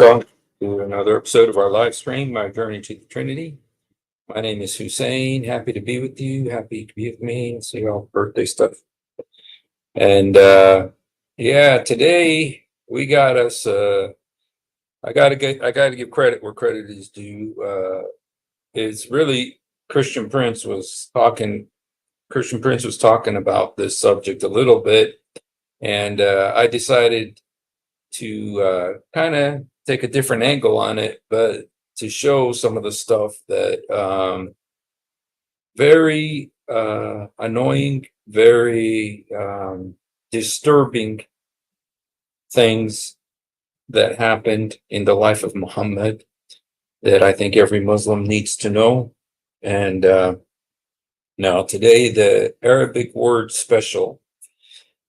Welcome to another episode of our live stream, My Journey to the Trinity. My name is Hussein. Happy to be with you. Happy to be with me. See all birthday stuff. And today we got us. I gotta give credit where credit is due. It's really Christian Prince was talking. Christian Prince was talking about this subject a little bit, and I decided to kind of take a different angle on it, but to show some of the stuff that very annoying, very disturbing things that happened in the life of Muhammad that I think every Muslim needs to know. And now today, the Arabic word special.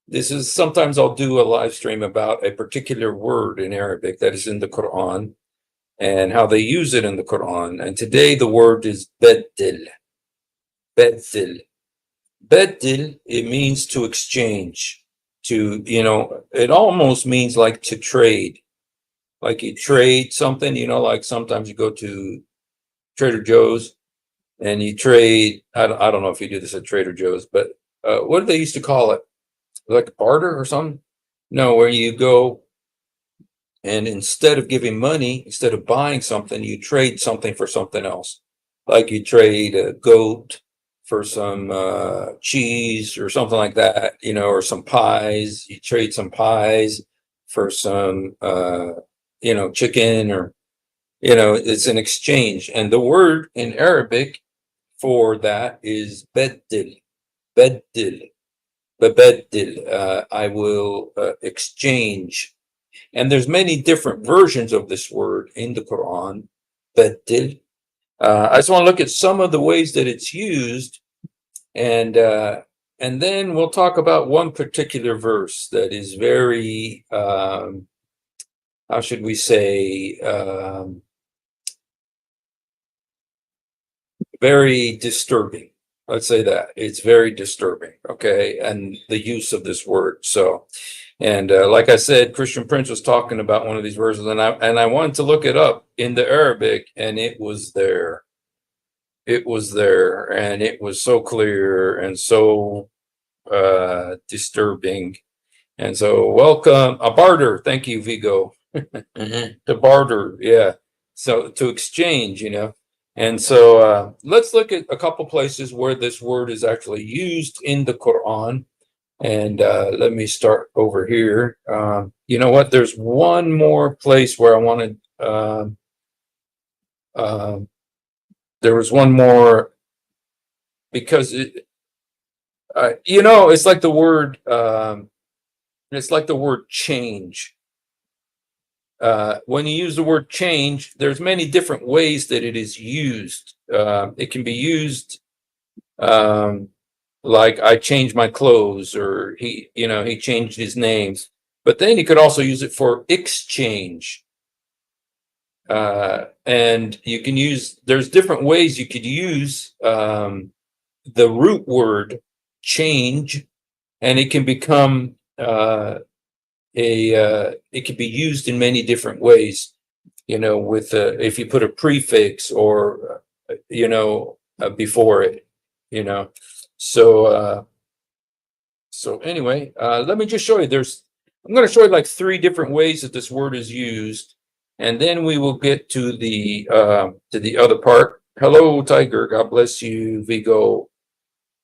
This is sometimes I'll do a live stream about a particular word in Arabic that is in the Quran and how they use it in the Quran. And today the word is bedel. Bedel. Bedel, it means to exchange, it almost means like to trade. Like you trade something, like sometimes you go to Trader Joe's and you trade, I don't know if you do this at Trader Joe's, but what did they used to call it? Like barter or something? No, where you go and instead of giving money, instead of buying something, you trade something for something else. Like you trade a goat for some cheese or something like that, or some pies. You trade some pies for some, chicken or, it's an exchange. And the word in Arabic for that is bedil, bedil. I will exchange. And there's many different versions of this word in the Quran, bedil. I just want to look at some of the ways that it's used, and then we'll talk about one particular verse that is very, how should we say, very disturbing. Let's say that it's very disturbing. Okay. And the use of this word. So, and like I said, Christian Prince was talking about one of these verses, and I wanted to look it up in the Arabic, and it was there. It was there, and it was so clear and so disturbing. And so welcome, a barter. Thank you, Vigo. To barter. Yeah. So to exchange, And so let's look at a couple places where this word is actually used in the Quran. And let me start over here. You know what? There's one more place where I wanted. There was one more because it's like the word. It's like the word change. When you use the word change, there's many different ways that it is used. It can be used like I changed my clothes, or he changed his names. But then you could also use it for exchange. And you can use, there's different ways you could use the root word change, and it can become it can be used in many different ways, with if you put a prefix or before it, so anyway, let me just show you. I'm going to show you like 3 different ways that this word is used, and then we will get to the other part. Hello, Tiger. God bless you, Vigo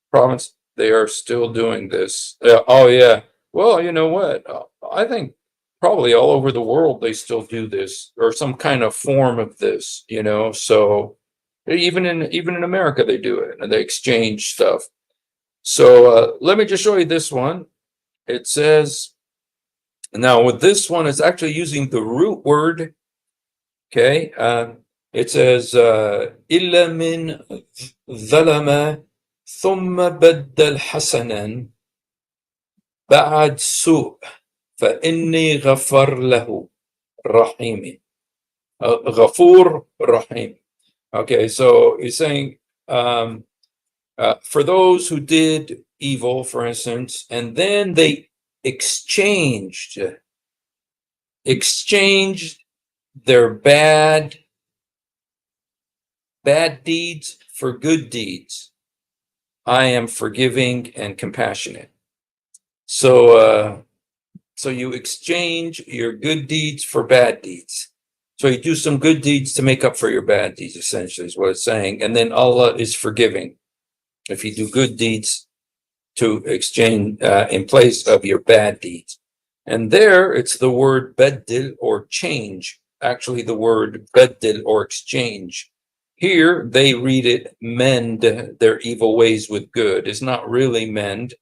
Province. They are still doing this. Oh yeah. Well, you know what? I think probably all over the world they still do this, or some kind of form of this, So even in America they do it, and they exchange stuff. So let me just show you this one. It says, now with this one, it's actually using the root word. Okay, it says illa min zalama thumma baddal hasanan ba'ad su' فإني غفر له رحيم. غفور رحيم. Okay, so he's saying for those who did evil, for instance, and then they exchanged their bad deeds for good deeds. I am forgiving and compassionate. So you exchange your good deeds for bad deeds. So you do some good deeds to make up for your bad deeds, essentially, is what it's saying. And then Allah is forgiving if you do good deeds to exchange in place of your bad deeds. And there it's the word bedel, or change. Actually, the word bedel, or exchange. Here they read it mend their evil ways with good. It's not really mend,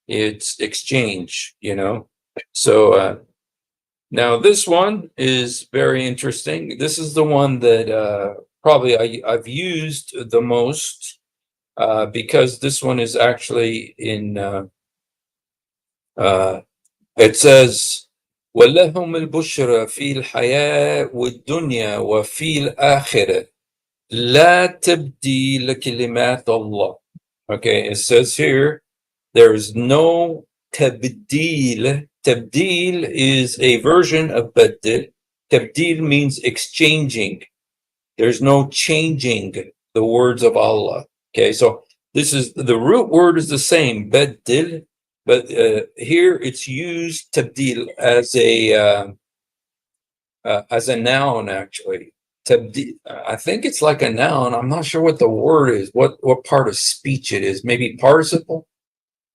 it's exchange, So now this one is very interesting. This is the one that probably I've used the most, because this one is actually in it says وَلَهُمُ الْبُشْرَى فِي الْحَيَاةِ وَالدُّنْيَا وَفِي الْآخِرَةِ لَا تَبْدِيلَ لِكَلِمَاتِ اللَّهِ. Okay, it says here there is no tabdeel. Tabdeel is a version of badil. Tabdeel means exchanging. There's no changing the words of Allah. Okay, so this is the root word is the same, bedil, but here it's used tabdil as a noun, actually. Tabdil, I think it's like a noun. I'm not sure what the word is, what part of speech it is. Maybe participle,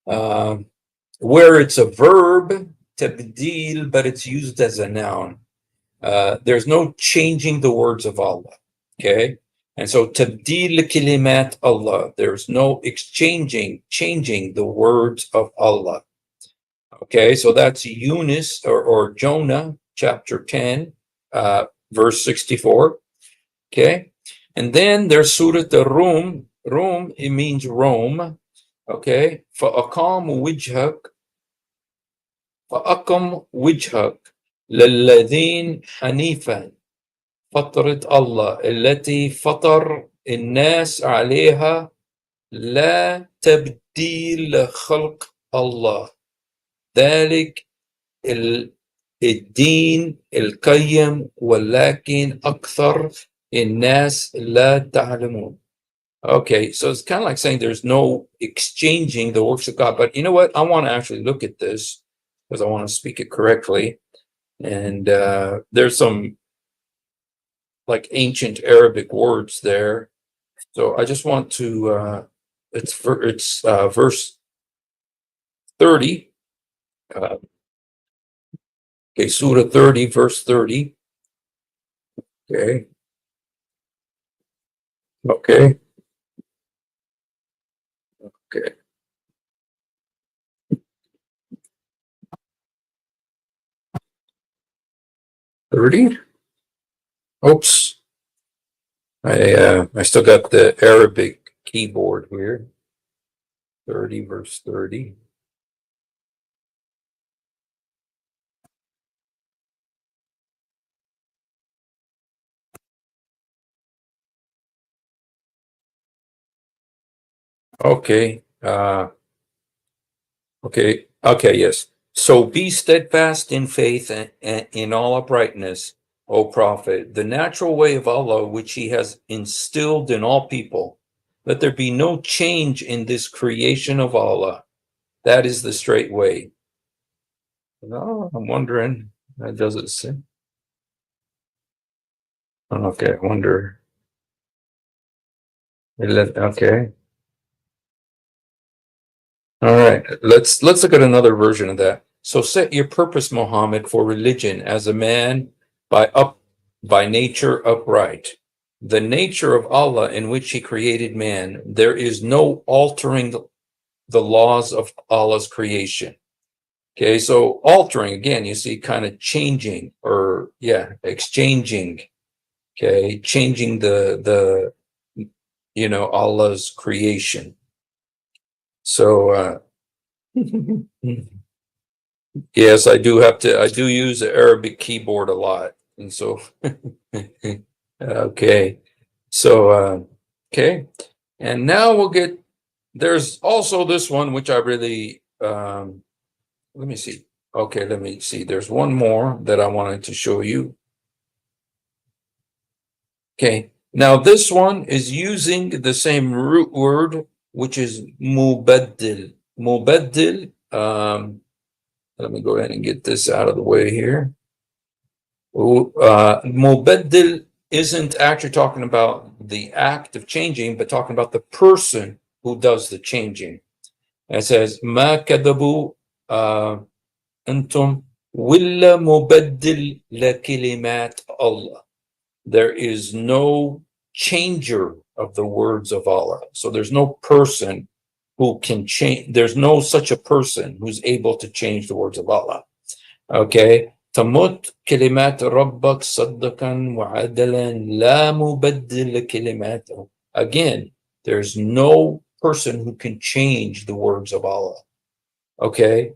where it's a verb, tabdil, but it's used as a noun. There's no changing the words of Allah. Okay. And so tabdil kalimat Allah, there's no changing the words of Allah. Okay, so that's Yunus or Jonah chapter 10, verse 64. Okay, and then there's Surah Rum. Rum, it means Rome. Okay, فأقام وجهك للذين حنيفا فطرة الله التي فطر الناس عليها لا تبديل لخلق الله ذلك الدين القيم ولكن أكثر الناس لا تعلمون. Okay, so it's kind of like saying there's no exchanging the works of God. But you know what? I want to actually look at this because I want to speak it correctly. And there's some like ancient Arabic words there. So I just want to, it's verse 30. Okay, Surah 30, verse 30. Okay. Okay. Okay. $30. Oops. I still got the Arabic keyboard here. 30, verse 30. Okay. Okay, yes. So be steadfast in faith and in all uprightness, O Prophet, the natural way of Allah, which He has instilled in all people. Let there be no change in this creation of Allah. That is the straight way. No, I'm wondering, does it say? Okay, I wonder. Okay. All right, let's look at another version of that. So set your purpose, Muhammad, for religion as a man by nature upright. The nature of Allah in which He created man, there is no altering the laws of Allah's creation. Okay, so altering, again, you see kind of changing or exchanging. Okay, changing the Allah's creation. So yes, I do use the Arabic keyboard a lot. And so okay. So okay. And now there's also this one which I really let me see. Okay, let me see. There's one more that I wanted to show you. Okay, now this one is using the same root word, which is mubaddil. Mubaddil, let me go ahead and get this out of the way here. Mubaddil isn't actually talking about the act of changing, but talking about the person who does the changing. And it says, ما كذبوا أنتم ولا مبدل لكلمات الله. There is no changer of the words of Allah. So there's no person who can change. There's no such a person who's able to change the words of Allah. Okay. تمت كلمات ربك صدقا وعدلا لا مبدل لكلماته. Again, there's no person who can change the words of Allah. Okay.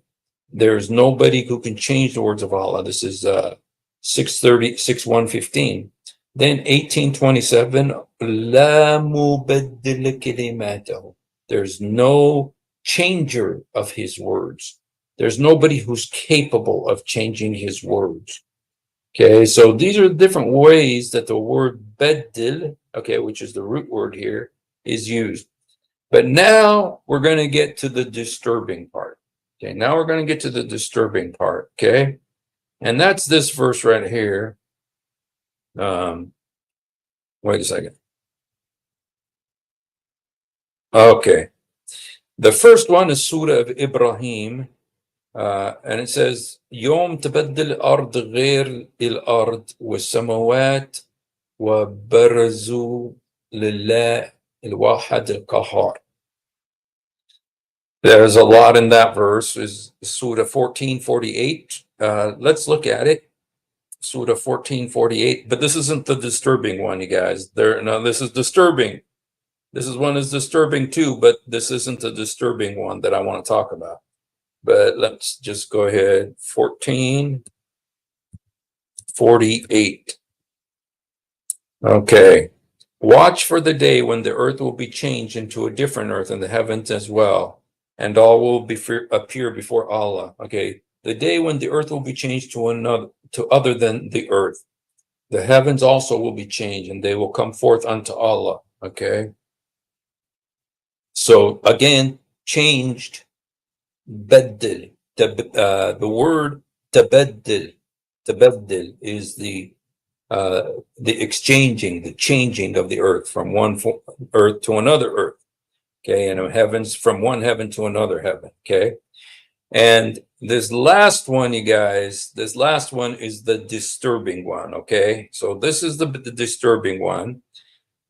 There's nobody who can change the words of Allah. This is 630, 6115. Then 1827, لا مبدل كلماته. There's no changer of his words. There's nobody who's capable of changing his words. Okay, so these are different ways that the word bedel, okay, which is the root word here, is used. But now we're going to get to the disturbing part. Okay, now we're going to get to the disturbing part. Okay, and that's this verse right here. Wait a second. Okay, the first one is Surah of Ibrahim. And it says يوم تبدل الأرض غير الأرض والسماوات وبرزوا لله الواحد القهار. There's a lot in that verse. Is Surah 1448. Let's look at it. Surah 1448. But this isn't the disturbing one, you guys. No, this is disturbing. This one is disturbing too, but this isn't the disturbing one that I want to talk about. But let's just go ahead. 1448. Okay. Watch for the day when the earth will be changed into a different earth and the heavens as well, and all will appear before Allah. Okay. The day when the earth will be changed to other than the earth. The heavens also will be changed, and they will come forth unto Allah. Okay. So again, changed. Bedel. The word tabeddel is the exchanging, the changing of the earth from one earth to another earth. Okay, and heavens from one heaven to another heaven. Okay, and this last one, you guys, this last one is the disturbing one. Okay, so this is the disturbing one,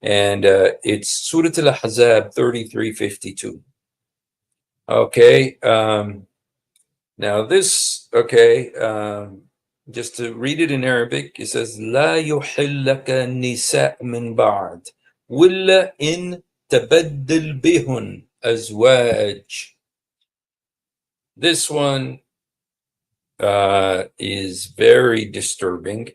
and it's Surah Al-Ahzab 33:52. Okay, now this, okay, just to read it in Arabic, it says, لا يحل لك النساء من بعد ولا إن تبدل بهن أزواج. This one is very disturbing.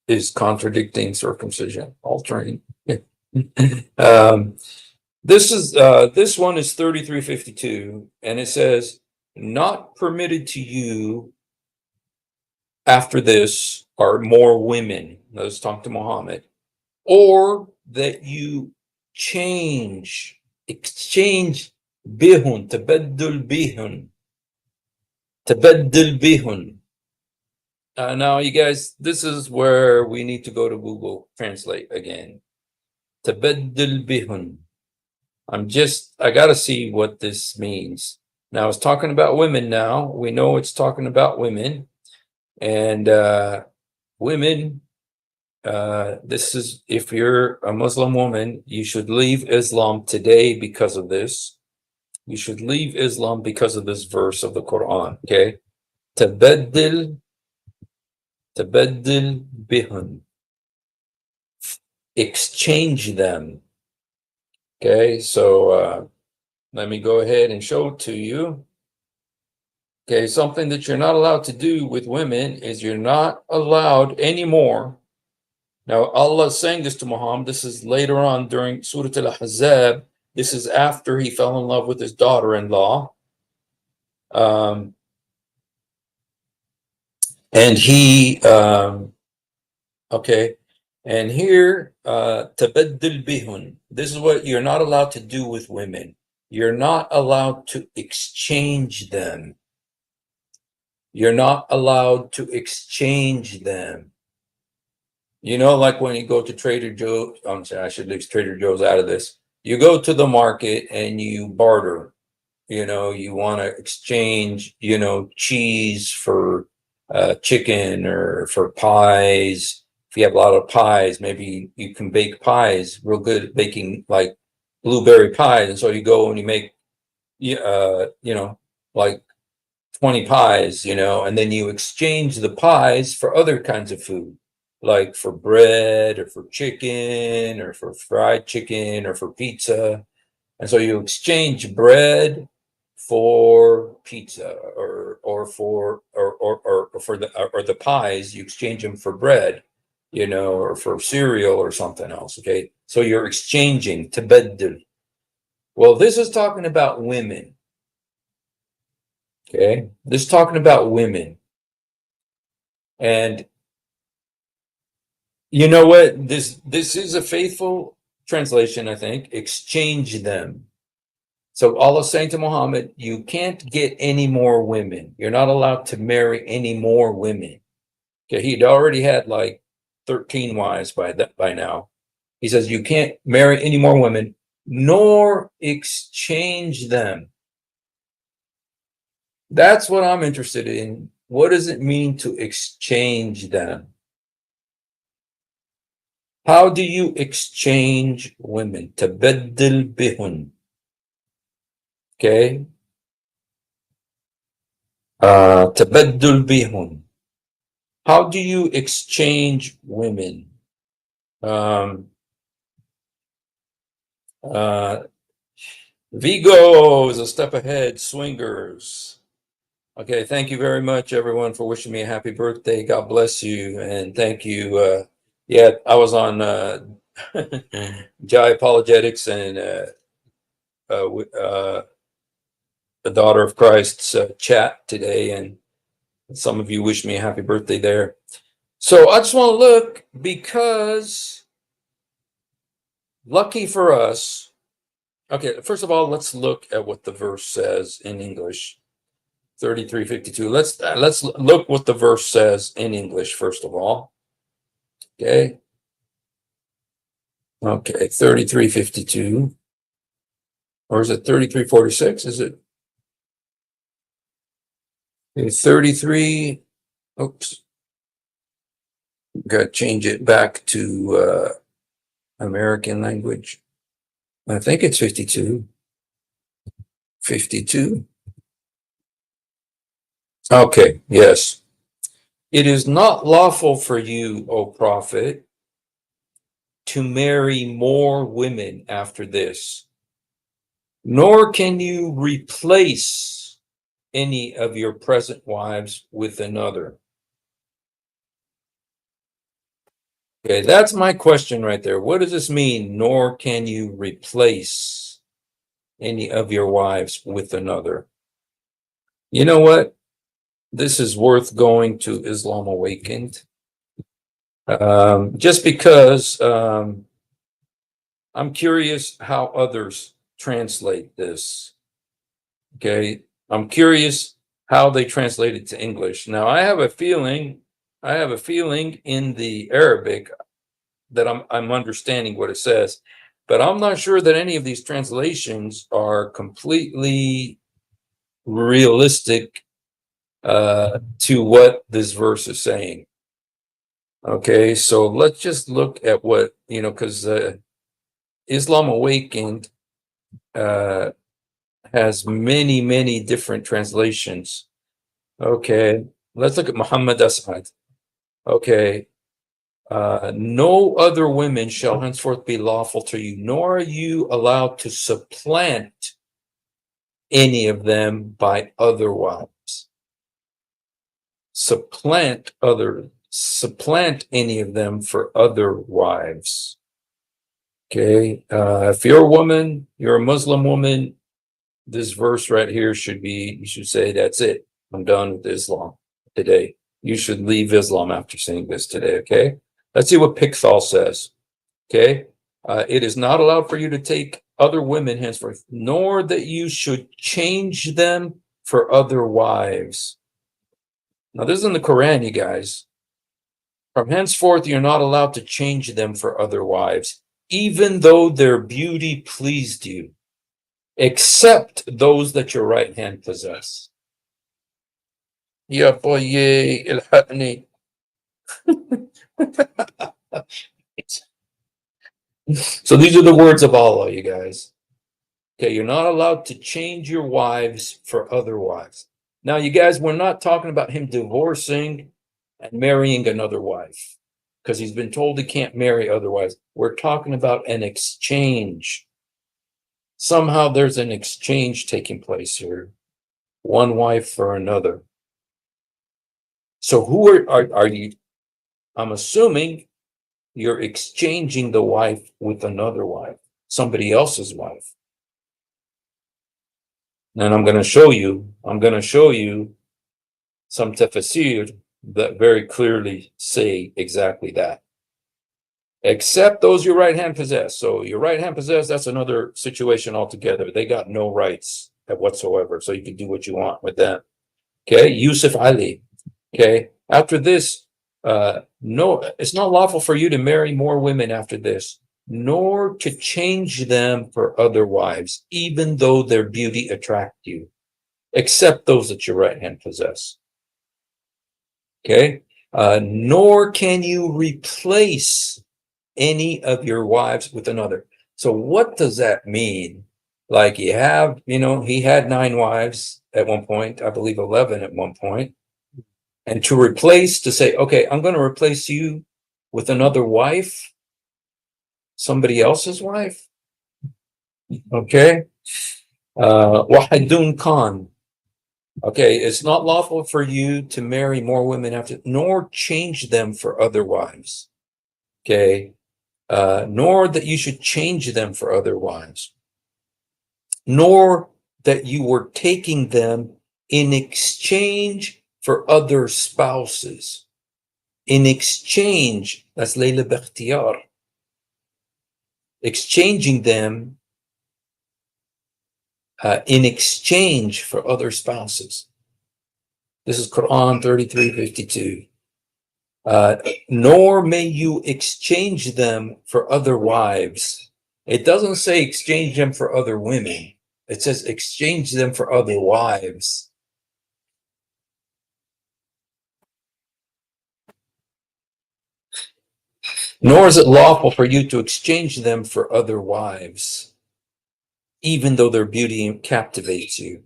Is contradicting circumcision, altering. This one is 33:52, and it says, not permitted to you after this are more women. Let's talk to Muhammad, or that you exchange bihun, tabaddul bihun. Now, you guys, this is where we need to go to Google Translate again. Tabaddul bihun. I got to see what this means. Now, it's talking about women now. We know it's talking about women. And women, this is, if you're a Muslim woman, you should leave Islam today because of this. You should leave Islam because of this verse of the Quran. Okay? Tabaddul bihun. Exchange them. Okay, so let me go ahead and show it to you. Okay, something that you're not allowed to do with women is you're not allowed anymore. Now, Allah is saying this to Muhammad. This is later on during Surah Al-Ahzab. This is after he fell in love with his daughter-in-law. And he, okay, and here, تبدل بهن. This is what you're not allowed to do with women. You're not allowed to exchange them. You're not allowed to exchange them. You know, like when you go to Trader Joe's, I'm sorry, I should leave Trader Joe's out of this. You go to the market and you barter. You know, you want to exchange, you know, cheese for chicken or for pies. If you have a lot of pies, maybe you can bake pies real good at baking like blueberry pies. And so you go and you make, you know, like 20 pies, you know, and then you exchange the pies for other kinds of food, like for bread or for chicken or for fried chicken or for pizza. And so you exchange bread for pizza or for the pies, you exchange them for bread, you know, or for cereal or something else. Okay. So you're exchanging to bedel. Well, this is talking about women. Okay. This is talking about women. And you know what? This is a faithful translation, I think. Exchange them. So Allah is saying to Muhammad, you can't get any more women. You're not allowed to marry any more women. Okay, he'd already had like 13 wives by now. He says you can't marry any more women, nor exchange them. That's what I'm interested in. What does it mean to exchange them? How do you exchange women? Tabaddal bihun. Okay. Tabaddul bihun. How do you exchange women? Vigo is a step ahead. Swingers. Okay, thank you very much, everyone, for wishing me a happy birthday. God bless you, and thank you. Yeah, I was on Jai Apologetics and the Daughter of Christ's chat today, and some of you wished me a happy birthday there. So I just want to look because, lucky for us. Okay, first of all, let's look at what the verse says in English. 3352. Let's look what the verse says in English first of all. Okay. Okay, 3352. Or is it 3346? Is it 33? Oops. Got to change it back to American language. I think it's 52. 52. Okay, yes. It is not lawful for you, O prophet, to marry more women after this, nor can you replace any of your present wives with another. Okay, that's my question right there. What does this mean? Nor can you replace any of your wives with another. You know what? This is worth going to Islam Awakened. Just because I'm curious how others translate this. Okay, I'm curious how they translate it to English. Now, I have a feeling in the Arabic that I'm understanding what it says, but I'm not sure that any of these translations are completely realistic to what this verse is saying. Okay, so let's just look at what, you know, because Islam Awakened has many different translations. Okay, let's look at Muhammad Asad. Okay, no other women shall henceforth be lawful to you, nor are you allowed to supplant any of them by other wives. Supplant any of them for other wives. Okay, if you're a woman, you're a Muslim woman, this verse right here should be, you should say, that's it. I'm done with Islam today. you should leave Islam after seeing this today, okay? Let's see what Pickthall says, okay? It is not allowed for you to take other women henceforth, nor that you should change them for other wives. Now, this is in the Quran, you guys. From henceforth, you're not allowed to change them for other wives, even though their beauty pleased you, except those that your right hand possess. Ya boy, ilhaqni. So these are the words of Allah, you guys. Okay, you're not allowed to change your wives for other wives. Now, you guys, we're not talking about him divorcing and marrying another wife because he's been told he can't marry other wives. We're talking about an exchange. Somehow there's an exchange taking place here, one wife for another. So who are you? I'm assuming you're exchanging the wife with another wife, somebody else's wife. And I'm going to show you some tafsir that very clearly say exactly that. Except those your right hand possess. So your right hand possess, that's another situation altogether. They got no rights whatsoever. So you can do what you want with them. Okay, Yusuf Ali. Okay, after this, no, it's not lawful for you to marry more women after this, nor to change them for other wives, even though their beauty attract you, except those that your right hand possess. Okay, nor can you replace any of your wives with another. So what does that mean? Like he had 9 wives at one point, I believe 11 at one point. And to say, okay, I'm going to replace you with another wife, somebody else's wife. Okay. Wahidun Khan. Okay, it's not lawful for you to marry more women after, nor change them for other wives. Okay. Nor that you should change them for other wives, nor that you were taking them in exchange for other spouses. In exchange, that's Layla Bakhtiyar, exchanging them in exchange for other spouses. This is Quran 33:52. Nor may you exchange them for other wives. It doesn't say exchange them for other women. It says exchange them for other wives. Nor is it lawful for you to exchange them for other wives, even though their beauty captivates you.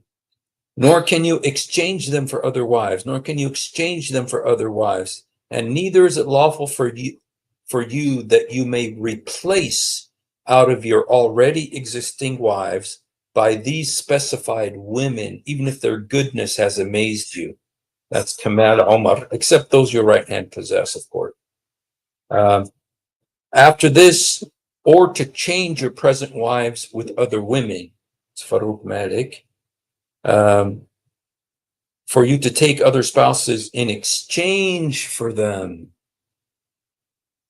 Nor can you exchange them for other wives, nor can you exchange them for other wives. And neither is it lawful for you that you may replace out of your already existing wives by these specified women, even if their goodness has amazed you. That's Kamal Omar, except those your right hand possess, of course. After this, or to change your present wives with other women, it's Farouk Malik, for you to take other spouses in exchange for them.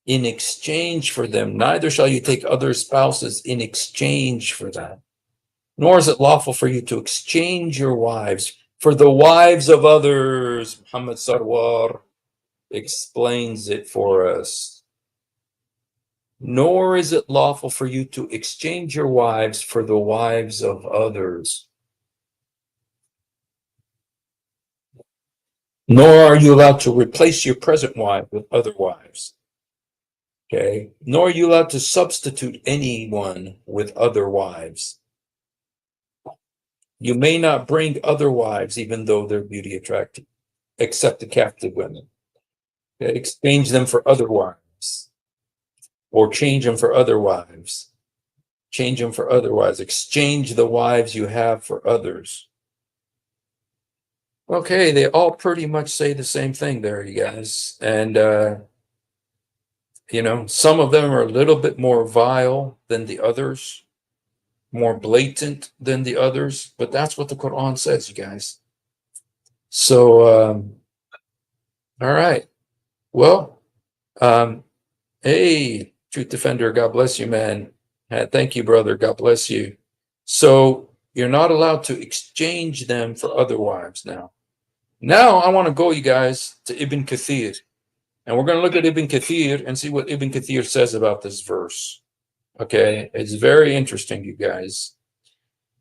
In exchange for them, neither shall you take other spouses in exchange for them. Nor is it lawful for you to exchange your wives for the wives of others. Muhammad Sarwar explains it for us. Nor is it lawful for you to exchange your wives for the wives of others. Nor are you allowed to replace your present wife with other wives. Okay. Nor are you allowed to substitute anyone with other wives. You may not bring other wives, even though their beauty attractive, except the captive women. Okay. Exchange them for other wives, or change them for other wives. Change them for other wives. Exchange the wives you have for others. Okay, they all pretty much say the same thing there, you guys. And some of them are a little bit more vile than the others, more blatant than the others, but that's what the Quran says, you guys. So All right. Well, hey, Truth Defender, God bless you, man. Thank you, brother. God bless you. So you're not allowed to exchange them for other wives now. Now I want to go, you guys, to Ibn Kathir. And we're going to look at Ibn Kathir and see what Ibn Kathir says about this verse. Okay, it's very interesting, you guys.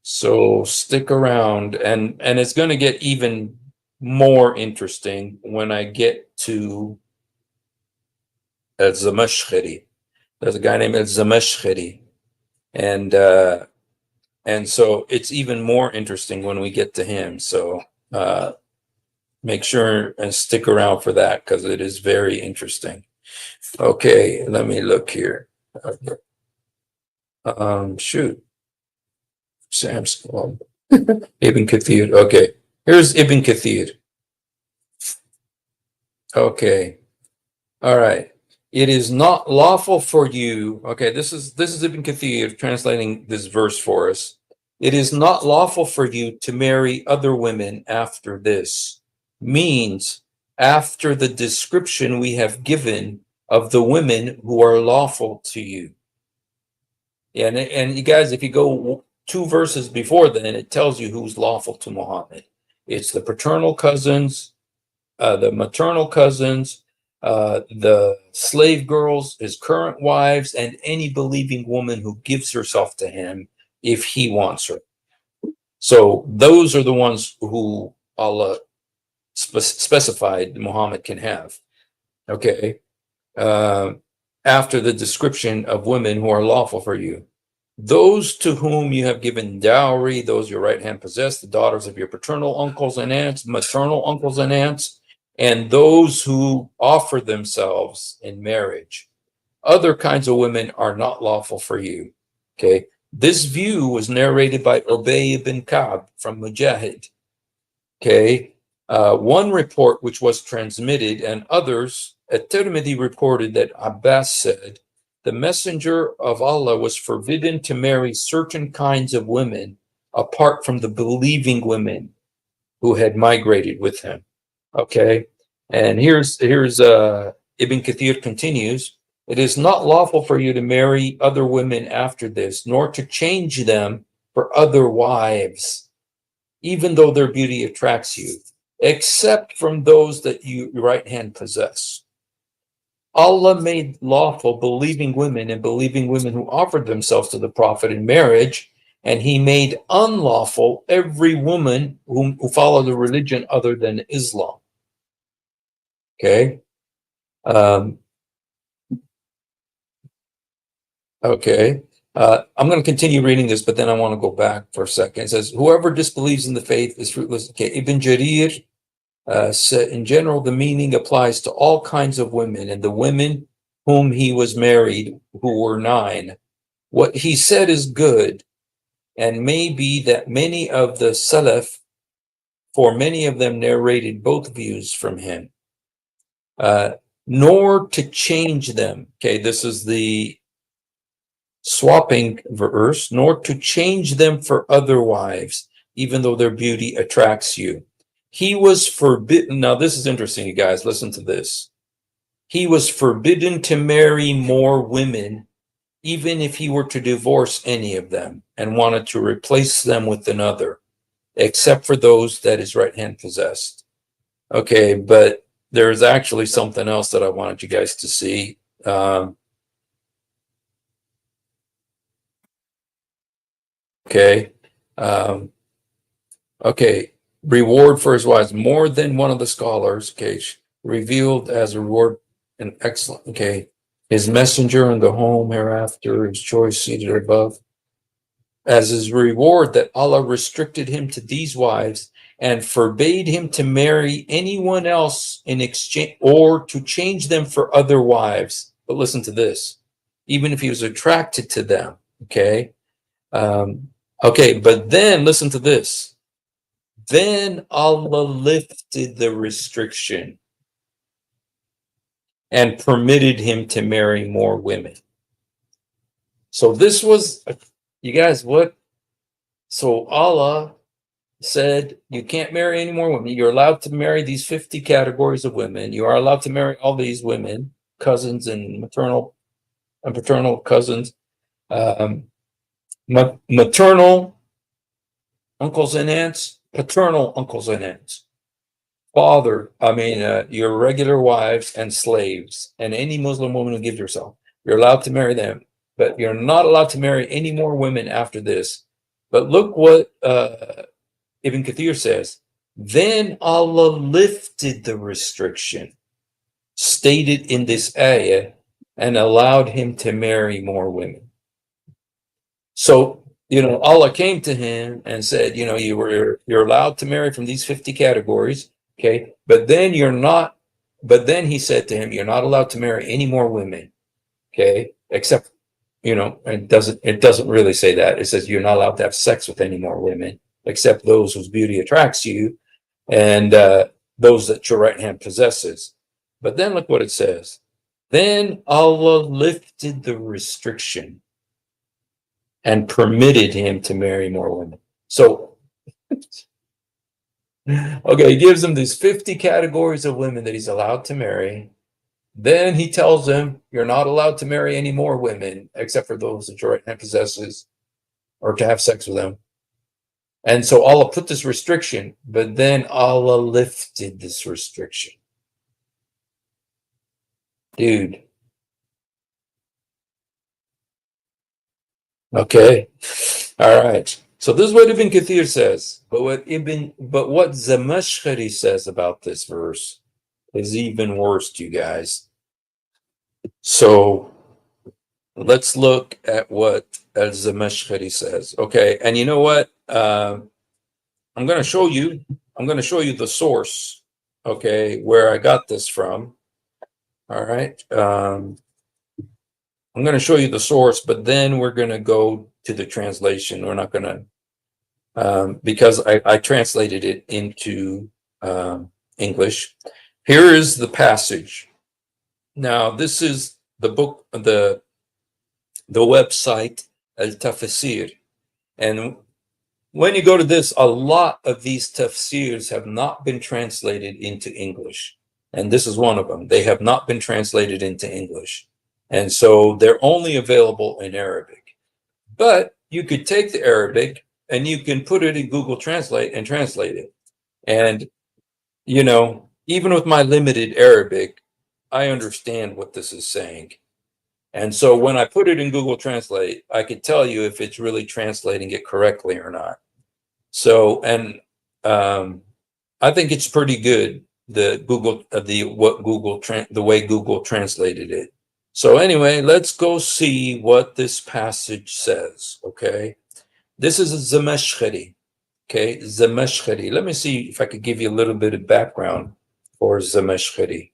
So stick around, and it's going to get even more interesting when I get to Zamashkhari. There's a guy named Zamashkhari, and so it's even more interesting when we get to him. So make sure and stick around for that because it is very interesting. Okay, let me look here. Shoot, Sam's Ibn Kathir. Okay, here's Ibn Kathir. Okay, all right. It is not lawful for you. Okay, this is Ibn Kathir translating this verse for us. It is not lawful for you to marry other women after this. Means after the description we have given of the women who are lawful to you. And you guys, if you go 2 verses before then, it tells you who's lawful to Muhammad. It's the paternal cousins, the maternal cousins, the slave girls, his current wives, and any believing woman who gives herself to him if he wants her. So those are the ones who Allah specified Muhammad can have. Okay. After the description of women who are lawful for you. Those to whom you have given dowry, those your right hand possess, the daughters of your paternal uncles and aunts, maternal uncles and aunts, and those who offer themselves in marriage. Other kinds of women are not lawful for you. Okay. This view was narrated by Ubay ibn Ka'b from Mujahid. Okay. One report which was transmitted and others, At-Tirmidhi reported that Abbas said, the messenger of Allah was forbidden to marry certain kinds of women apart from the believing women who had migrated with him. Okay. And here's Ibn Kathir continues, it is not lawful for you to marry other women after this, nor to change them for other wives, even though their beauty attracts you, except from those that you right hand possess. Allah made lawful believing women and believing women who offered themselves to the Prophet in marriage, and he made unlawful every woman who followed a religion other than Islam. Okay. Okay. I'm going to continue reading this, but then I want to go back for a second. It says, whoever disbelieves in the faith is fruitless. Okay. Ibn Jarir said, in general, the meaning applies to all kinds of women and the women whom he was married, who were 9. What he said is good, and may be that many of the Salaf, for many of them narrated both views from him. Nor to change them. Okay, this is the swapping verse, nor to change them for other wives, even though their beauty attracts you. He was forbidden. Now, this is interesting, you guys. Listen to this. He was forbidden to marry more women, even if he were to divorce any of them and wanted to replace them with another, except for those that his right hand possessed. Okay, but there's actually something else that I wanted you guys to see. Okay. Okay. Reward for his wives. More than one of the scholars, okay, revealed as a reward an excellent, okay, his messenger in the home hereafter, his choice seated above. As his reward that Allah restricted him to these wives and forbade him to marry anyone else in exchange or to change them for other wives. But listen to this, even if he was attracted to them, okay? Okay, but then listen to this. Then Allah lifted the restriction and permitted him to marry more women. So this was, you guys, what? So Allah said you can't marry any more women. You're allowed to marry these 50 categories of women. You are allowed to marry all these women, cousins and maternal and paternal cousins, um, maternal uncles and aunts, paternal uncles and aunts, your regular wives and slaves, and any Muslim woman who gives herself. You're allowed to marry them, but you're not allowed to marry any more women after this. But look what Ibn Kathir says. Then Allah lifted the restriction stated in this ayah and allowed him to marry more women. So, Allah came to him and said, you're allowed to marry from these 50 categories, okay? But then he said to him, you're not allowed to marry any more women, okay? Except, it doesn't really say that. It says you're not allowed to have sex with any more women, except those whose beauty attracts you and those that your right hand possesses. But then look what it says. Then Allah lifted the restriction and permitted him to marry more women. So, okay, he gives him these 50 categories of women that he's allowed to marry. Then he tells him, you're not allowed to marry any more women except for those that your right hand possesses or to have sex with them. And so Allah put this restriction, but then Allah lifted this restriction. Dude. Okay. All right. So this is what Ibn Kathir says. But what Zamashkhari says about this verse is even worse, you guys. So let's look at what Zamashkhari says. Okay. And you know what? I'm going to show you the source, okay, where I got this from. All right. I'm going to show you the source, but then we're going to go to the translation. We're not going to, because I translated it into English. Here is the passage. Now, this is the book, the website, Al-Tafsir. And when you go to this, a lot of these tafsirs have not been translated into English. And this is one of them. They have not been translated into English. And so they're only available in Arabic. But you could take the Arabic and you can put it in Google Translate and translate it. And, even with my limited Arabic, I understand what this is saying. And so when I put it in Google Translate, I could tell you if it's really translating it correctly or not. So, and I think it's pretty good, the way Google translated it. So anyway, let's go see what this passage says, okay? This is a Zamashkhari, okay? Zamashkhari. Let me see if I could give you a little bit of background for Zamashkhari.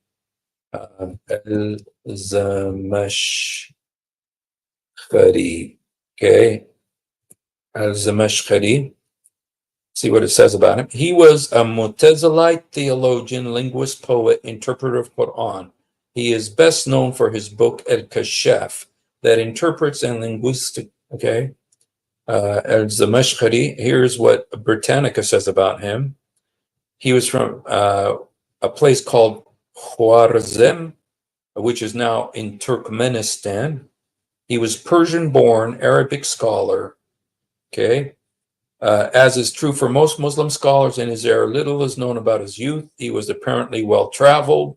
Zamashkhari, okay? Zamashkhari. See what it says about him. He was a Mu'tazilite theologian, linguist, poet, interpreter of Quran. He is best known for his book Al-Kashaf that interprets and linguistic, okay? Al-Zamashkhari, here's what Britannica says about him. He was from a place called Khwarazm, which is now in Turkmenistan. He was Persian-born, Arabic scholar, okay? As is true for most Muslim scholars in his era, little is known about his youth. He was apparently well-traveled.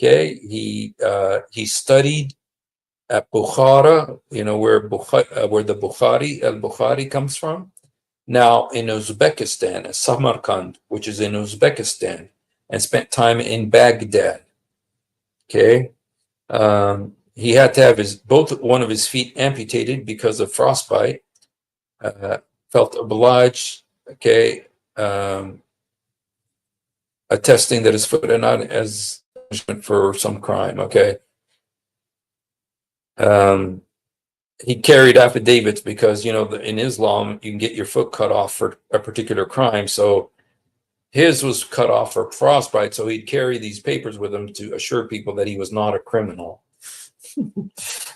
Okay, he studied at Bukhara, where the Bukhari comes from. Now in Uzbekistan, Samarkand, which is in Uzbekistan, and spent time in Baghdad. Okay, he had to have one of his feet amputated because of frostbite. Felt obliged, okay, attesting that his foot had not as punishment for some crime, okay. He carried affidavits because, in Islam, you can get your foot cut off for a particular crime. So his was cut off for frostbite. So he'd carry these papers with him to assure people that he was not a criminal.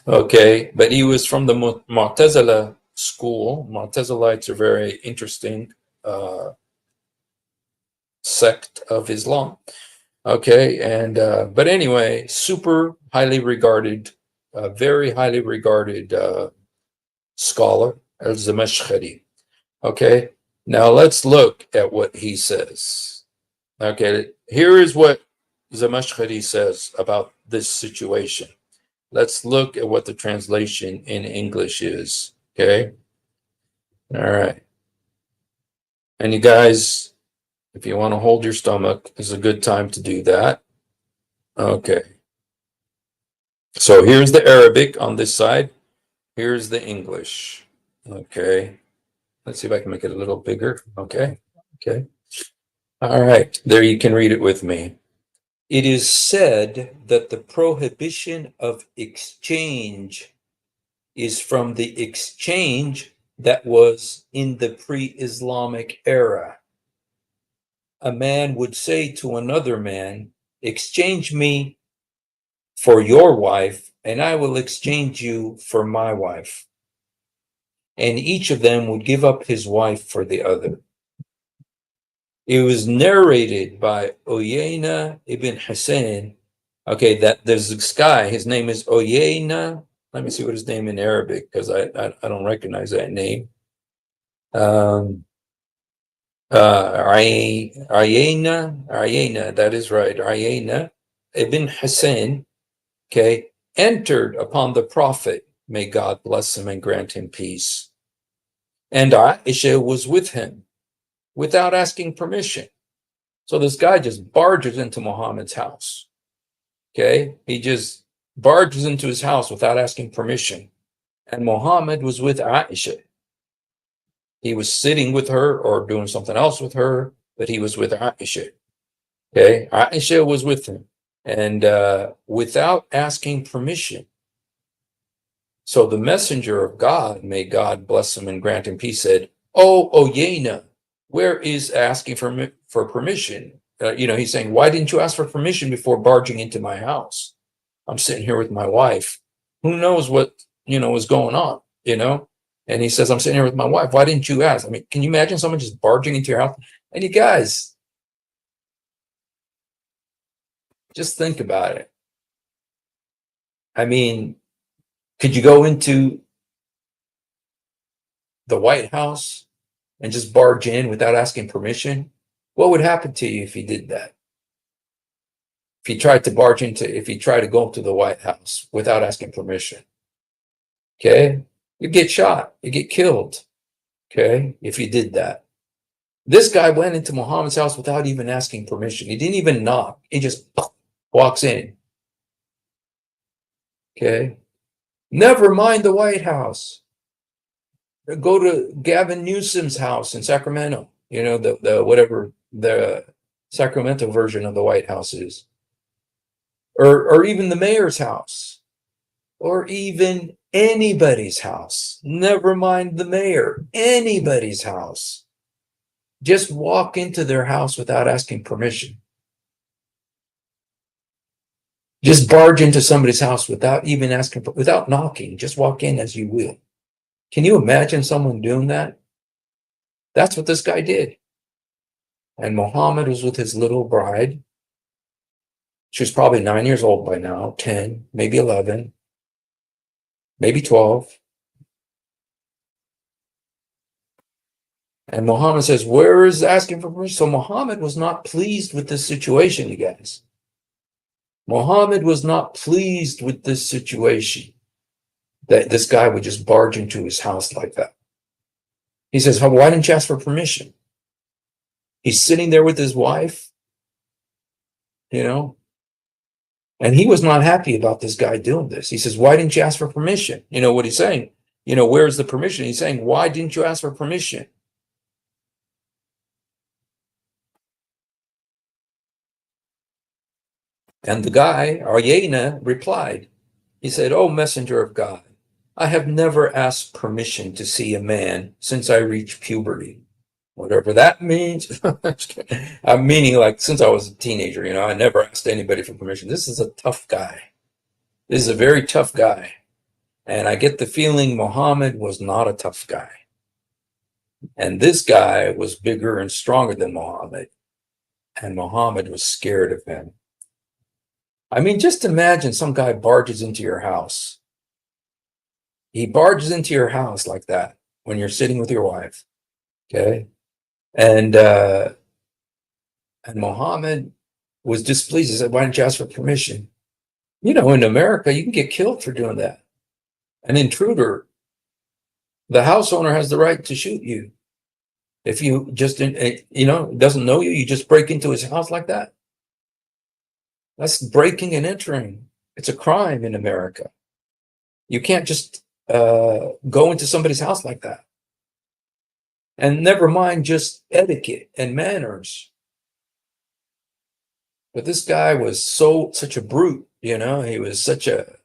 Okay, but he was from the Mu'tazila school. Mu'tazilites are very interesting. sect of Islam. Okay, and but anyway, super highly regarded, very highly regarded scholar, al-Zamakhshari. Okay, now let's look at what he says. Okay, here is what Zamakhshari says about this situation. Let's look at what the translation in English is. Okay, all right. And you guys, if you want to hold your stomach, is a good time to do that. Okay. So here's the Arabic on this side. Here's the English. Okay. Let's see if I can make it a little bigger. Okay. Okay. All right. There you can read it with me. It is said that the prohibition of exchange is from the exchange that was in the pre-Islamic era. A man would say to another man, exchange me for your wife, and I will exchange you for my wife. And each of them would give up his wife for the other. It was narrated by Uyayna ibn Hussein. Okay, that there's this guy, his name is Uyayna. Let me see what his name in Arabic, because I don't recognize that name. Uyayna, that is right. Uyayna ibn Hussein, okay, entered upon the Prophet, may God bless him and grant him peace. And Aisha was with him without asking permission. So this guy just barges into Muhammad's house. Okay, he just barges into his house without asking permission. And Muhammad was with Aisha. He was sitting with her or doing something else with her, but he was with Aisha. Okay, Aisha was with him, and without asking permission. So the messenger of God, may God bless him and grant him peace, said, "Oh, Uyayna, where is asking for permission?" He's saying, "Why didn't you ask for permission before barging into my house? I'm sitting here with my wife. Who knows what, was going on, And he says, I'm sitting here with my wife. Why didn't you ask? I mean, can you imagine someone just barging into your house? And you guys, just think about it. I mean, could you go into the White House and just barge in without asking permission? What would happen to you if you did that? If you tried to go into the White House without asking permission, okay? You get shot, you get killed, okay? If you did that. This guy went into Muhammad's house without even asking permission. He didn't even knock. He just walks in. Okay. Never mind the White House. Go to Gavin Newsom's house in Sacramento. The whatever the Sacramento version of the White House is. Or even the mayor's house. Or even anybody's house. Never mind the mayor. Anybody's house. Just walk into their house without asking permission. Just barge into somebody's house without even asking, without knocking. Just walk in as you will. Can you imagine someone doing that? That's what this guy did. And Muhammad was with his little bride. She was probably 9 years old by now, 10, maybe 11, maybe 12. And Muhammad says, where is asking for permission? So Muhammad was not pleased with this situation, you guys. Muhammad was not pleased with this situation, that this guy would just barge into his house like that. He says, why didn't you ask for permission? He's sitting there with his wife, and he was not happy about this guy doing this. He says, why didn't you ask for permission? You know what he's saying? Where's the permission? He's saying, why didn't you ask for permission? And the guy, Uyayna, replied. He said, "Oh, messenger of God, I have never asked permission to see a man since I reached puberty." Whatever that means. I'm meaning like since I was a teenager, I never asked anybody for permission. This is a tough guy. This is a very tough guy. And I get the feeling Muhammad was not a tough guy. And this guy was bigger and stronger than Muhammad. and Muhammad was scared of him. I mean, just imagine some guy barges into your house. He barges into your house like that when you're sitting with your wife, okay? And Muhammad was displeased. He said, "Why didn't you ask for permission?" You know, in America, you can get killed for doing that. An intruder, the house owner has the right to shoot you. If you just, doesn't know you, you just break into his house like that. That's breaking and entering. It's a crime in America. You can't just go into somebody's house like that. And never mind just etiquette and manners. But this guy was such a brute, he was such a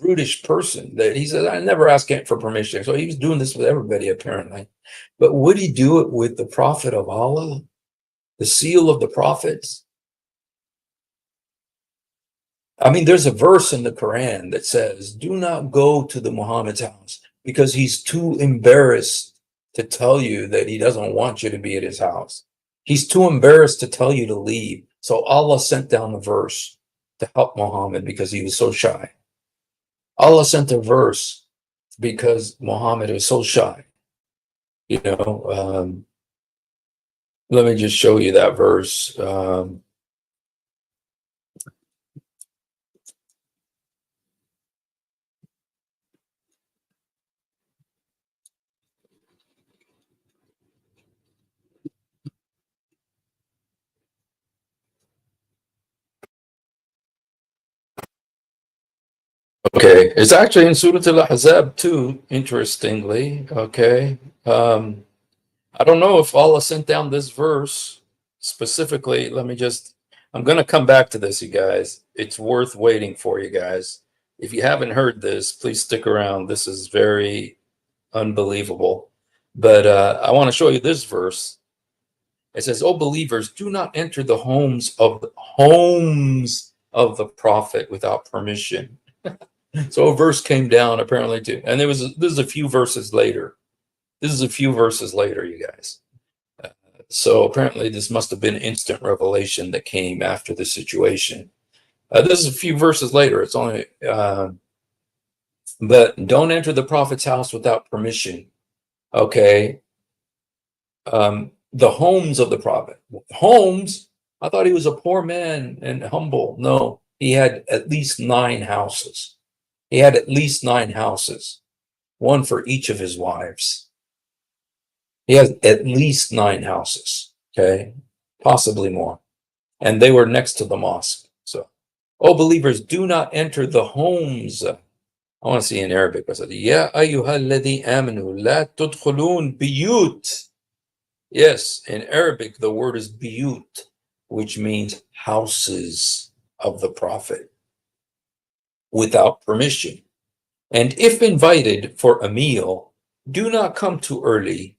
brutish person that he said, "I never asked for permission." So he was doing this with everybody, apparently. But would he do it with the Prophet of Allah, the seal of the prophets? I mean, there's a verse in the Quran that says, "Do not go to the Muhammad's house," because he's too embarrassed to tell you that he doesn't want you to be at his house. He's too embarrassed to tell you to leave. So Allah sent down the verse to help Muhammad because he was so shy. Allah sent a verse because Muhammad was so shy. Let me just show you that verse. Okay, it's actually in Surah Al-Ahzab too, interestingly. Okay. I don't know if Allah sent down this verse specifically. I'm going to come back to this, you guys. It's worth waiting for, you guys. If you haven't heard this, please stick around. This is very unbelievable. But I want to show you this verse. It says, "O believers, do not enter the homes of the prophet without permission." So a verse came down apparently too, and this is a few verses later. This is a few verses later, you guys. So apparently this must have been instant revelation that came after the situation. This is a few verses later. It's only, but don't enter the prophet's house without permission. Okay. The homes of the prophet. Homes, I thought he was a poor man and humble. No, he had at least 9 houses. He had at least 9 houses, one for each of his wives. He has at least 9 houses, okay, possibly more. And they were next to the mosque. So, "Oh, believers, do not enter the homes." I want to see in Arabic. Ya ayyuhalladhi amanu la tudkhulun biyut. Yes, in Arabic, the word is biyut, which means houses of the prophet, without permission. "And if invited for a meal, do not come too early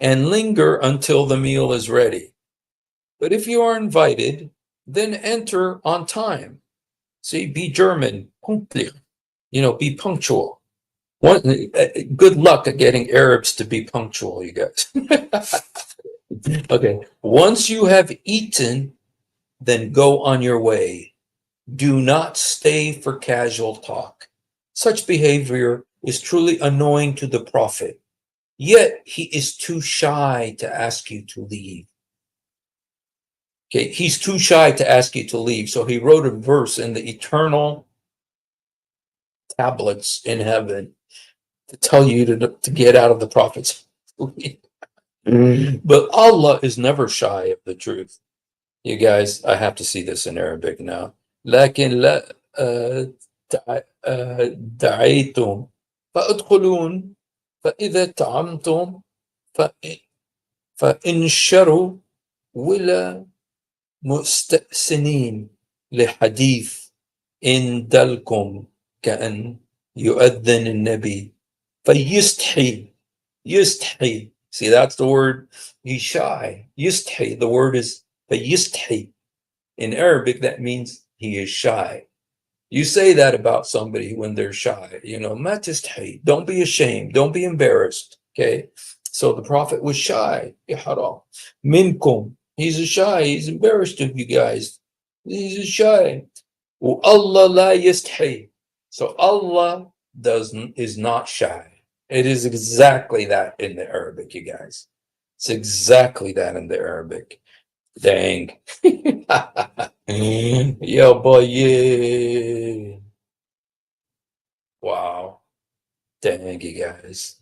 and linger until the meal is ready. But if you are invited, then enter on time." See, be German, pünktlich, be punctual. Good luck at getting Arabs to be punctual, you guys. Okay, "Once you have eaten, then go on your way. Do not stay for casual talk. Such behavior is truly annoying to the prophet. Yet he is too shy to ask you to leave." Okay, he's too shy to ask you to leave. So he wrote a verse in the eternal tablets in heaven to tell you to get out of the prophet's. But Allah is never shy of the truth. You guys, I have to see this in Arabic now. لكن لا دعيتم فادخلون فإذا طعمتم فانشروا ولا مستأسنين لحديث إن دلكم كأن يؤذن النبي فيستحي. See, that's the word. He's shy. Yisthi. The word is fayisthi. In Arabic, that means he is shy. You say that about somebody when they're shy. Ma tisthi. Don't be ashamed. Don't be embarrassed. Okay. So the prophet was shy. Minkum. He's shy. He's embarrassed of you guys. He's shy. Allah la yastahi. So Allah is not shy. It is exactly that in the Arabic, you guys. It's exactly that in the Arabic. Dang. Yo, boy, yeah. Wow. Dang, you guys.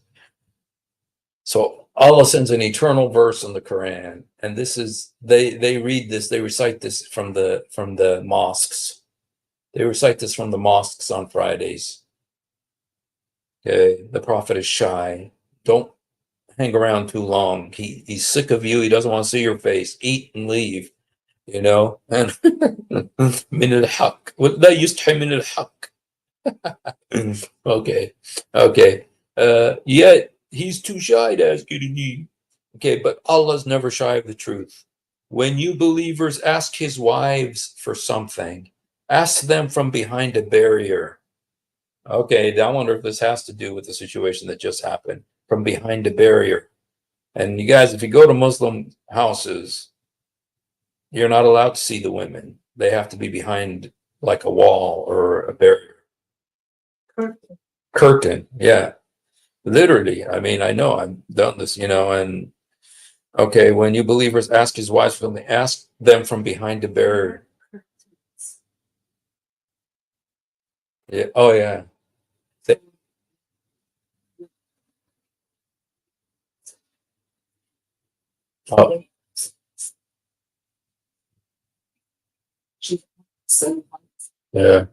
So Allah sends an eternal verse in the Quran, and this is they read this, they recite this from the mosques. They recite this from the mosques on Fridays. Okay, the Prophet is shy. Don't hang around too long. He's sick of you. He doesn't want to see your face. Eat and leave. You know. And min al haq. لا يستحي من الحق. Okay, okay. Yet he's too shy to ask you to eat. Okay, but Allah's never shy of the truth. When you believers ask his wives for something, ask them from behind a barrier. Okay, I wonder if this has to do with the situation that just happened from behind a barrier. And you guys, if you go to Muslim houses, you're not allowed to see the women. They have to be behind like a wall or a barrier. Curtain, yeah. Literally. I mean, I know I've done this, and okay, when you believers ask his wives for them, ask them from behind a barrier. Yeah. Oh, yeah. Oh, yeah.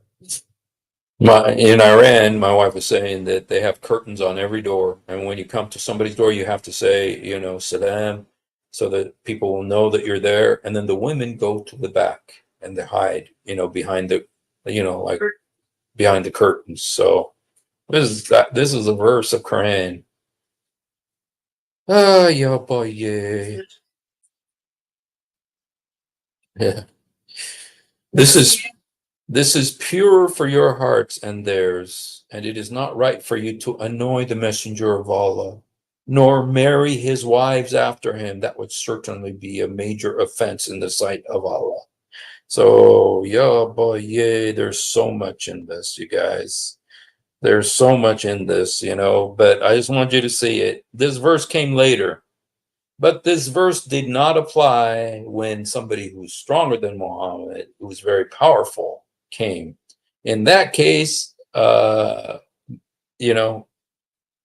In Iran, my wife was saying that they have curtains on every door, and when you come to somebody's door, you have to say, salam, so that people will know that you're there. And then the women go to the back and they hide, behind like behind the curtains. So this is a verse of Quran. Ah, yeah, boy, yeah. Yeah. This is This is pure for your hearts and theirs, and it is not right for you to annoy the messenger of Allah, nor marry his wives after him. That would certainly be a major offense in the sight of Allah. So, yeah, boy, yeah, there's so much in this, you guys. There's so much in this, but I just want you to see it. This verse came later. But this verse did not apply when somebody who's stronger than Muhammad, who's very powerful, came. In that case, you know,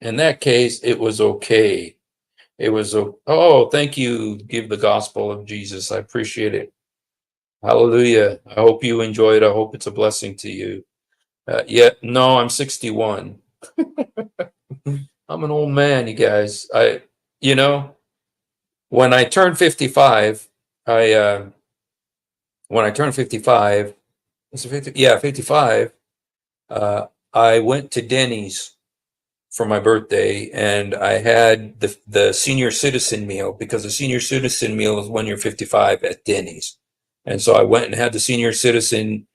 in that case, it was okay. It was, oh, thank you. Give the gospel of Jesus. I appreciate it. Hallelujah. I hope you enjoy it. I hope it's a blessing to you. Yeah, no, I'm 61. I'm an old man, you guys. You know, when I turned 55, I when I turned 55, is it 50? Yeah, 55, I went to Denny's for my birthday and I had the senior citizen meal because the senior citizen meal is when you're 55 at Denny's. And so I went and had the senior citizen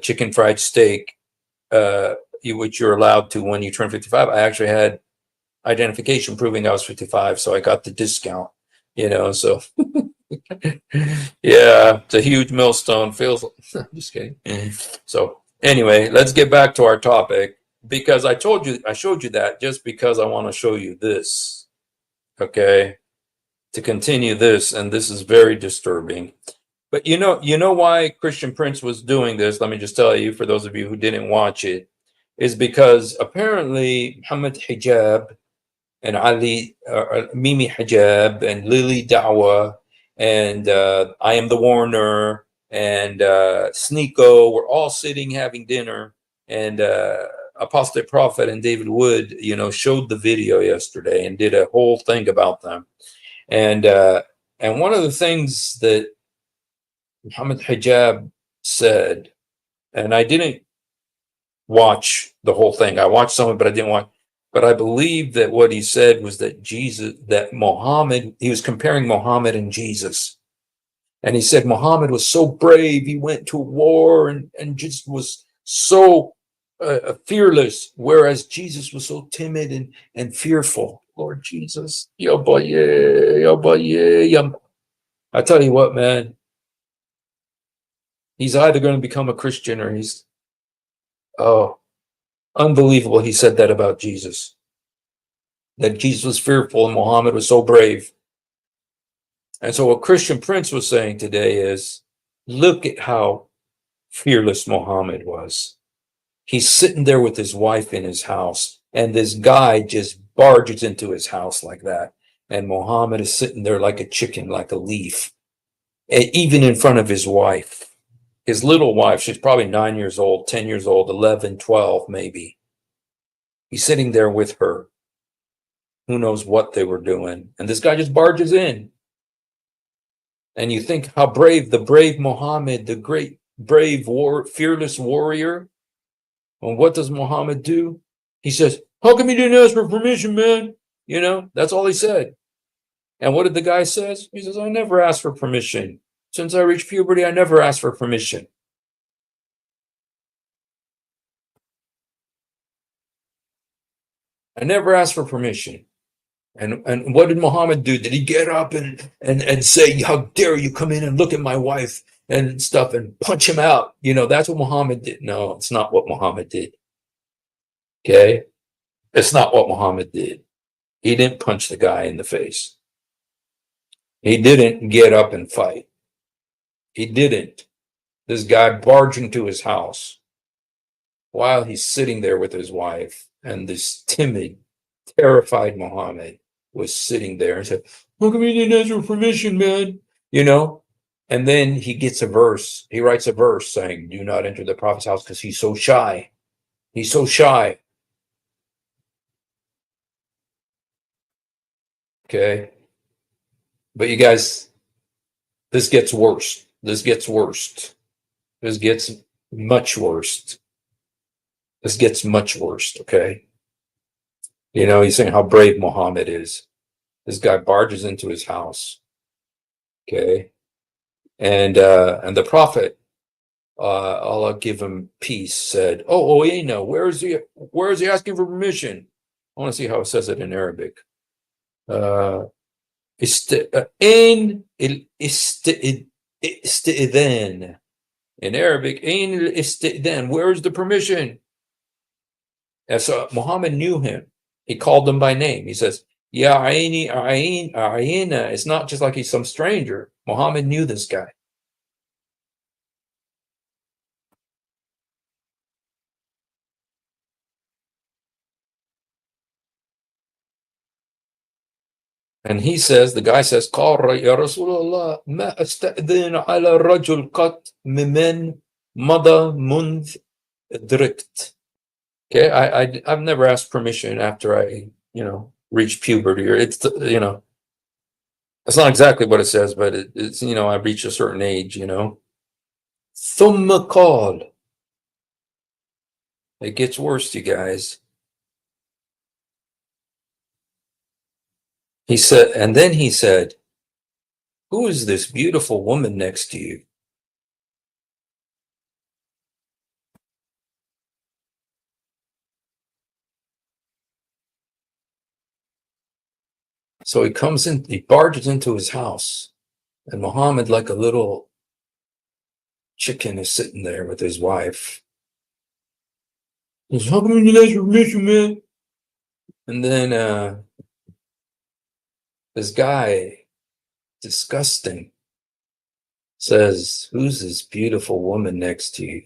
chicken fried steak, which you're allowed to when you turn 55. I actually had identification proving I was 55, so I got the discount, so yeah, it's a huge millstone. Feels. I'm just kidding. So anyway, let's get back to our topic because I showed you that just because I want to show you this. Okay, to continue this, and this is very disturbing. But you know why Christian Prince was doing this? Let me just tell you, for those of you who didn't watch it, is because apparently Muhammad Hijab and Ali, Mimi Hijab, and Lily Dawa, and I Am the Warner, and Sneeko were all sitting having dinner, and Apostate Prophet and David Wood, showed the video yesterday and did a whole thing about them, and one of the things that Muhammad Hijab said, and I didn't watch the whole thing. I watched some of it, but I didn't watch. But I believe that what he said was that he was comparing Muhammad and Jesus. And he said Muhammad was so brave. He went to war and just was so fearless, whereas Jesus was so timid and fearful. Lord Jesus. Yo, boy, yeah, yo, boy, yeah. I tell you what, man, he's either going to become a Christian or he's, oh, unbelievable. He said that about Jesus, that Jesus was fearful and Muhammad was so brave. And so what Christian Prince was saying today is, look at how fearless Muhammad was. He's sitting there with his wife in his house, and this guy just barges into his house like that. And Muhammad is sitting there like a chicken, like a leaf, even in front of his wife. His little wife, she's probably 9 years old, 10 years old, 11, 12, maybe. He's sitting there with her. Who knows what they were doing? And this guy just barges in. And you think how brave, the brave Muhammad, the great, brave, fearless warrior. And what does Muhammad do? He says, how come you didn't ask for permission, man? You know, that's all he said. And what did the guy says? He says, I never asked for permission. Since I reached puberty, I never asked for permission. I never asked for permission. And what did Muhammad do? Did he get up and say, how dare you come in and look at my wife and stuff and punch him out? You know, that's what Muhammad did. No, it's not what Muhammad did. Okay? It's not what Muhammad did. He didn't punch the guy in the face. He didn't get up and fight. He didn't. This guy barged into his house while he's sitting there with his wife, and this timid, terrified Muhammad was sitting there and said, how come you didn't ask for permission, man? You know? And then he gets a verse. He writes a verse saying, do not enter the prophet's house because he's so shy. He's so shy. Okay? But you guys, this gets worse. This gets worse. This gets much worse. This gets much worse, okay? You know, he's saying how brave Muhammad is. This guy barges into his house, okay? And the prophet, Allah give him peace, said, oh, Oyena, where is he asking for permission? I want to see how it says it in Arabic. In istidhan. In Arabic, in istidhan, where's the permission? And so Muhammad knew him. He called him by name. He says, Ya Aini, Aina. It's not just like he's some stranger. Muhammad knew this guy. And he says, the guy says, قال يا رسول الله ما أستأذن على الرجل قط ممن مضى منذ دركت. Okay, I've never asked permission after I, reached puberty, or it's, it's not exactly what it says, but it's, I reached a certain age, ثم قال. It gets worse, you guys. He said, and then he said, who is this beautiful woman next to you? So he comes in, he barges into his house, and Muhammad, like a little chicken, is sitting there with his wife. He's, how come you guys permission, man? And then this guy, disgusting, says, who's this beautiful woman next to you?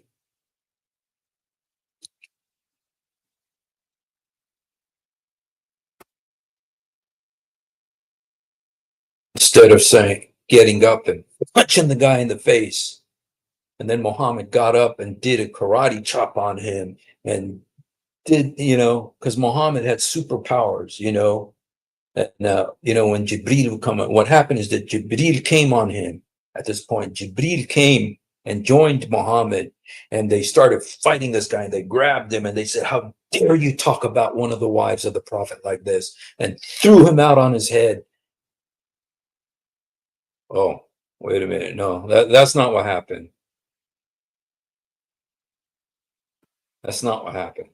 Instead of saying, getting up and punching the guy in the face. And then Muhammad got up and did a karate chop on him and did, because Muhammad had superpowers, And, when Jibreel would come, what happened is that Jibreel came on him at this point. Jibreel came and joined Muhammad, and they started fighting this guy, and they grabbed him and they said, how dare you talk about one of the wives of the prophet like this, and threw him out on his head. Oh, wait a minute. No, that's not what happened. That's not what happened.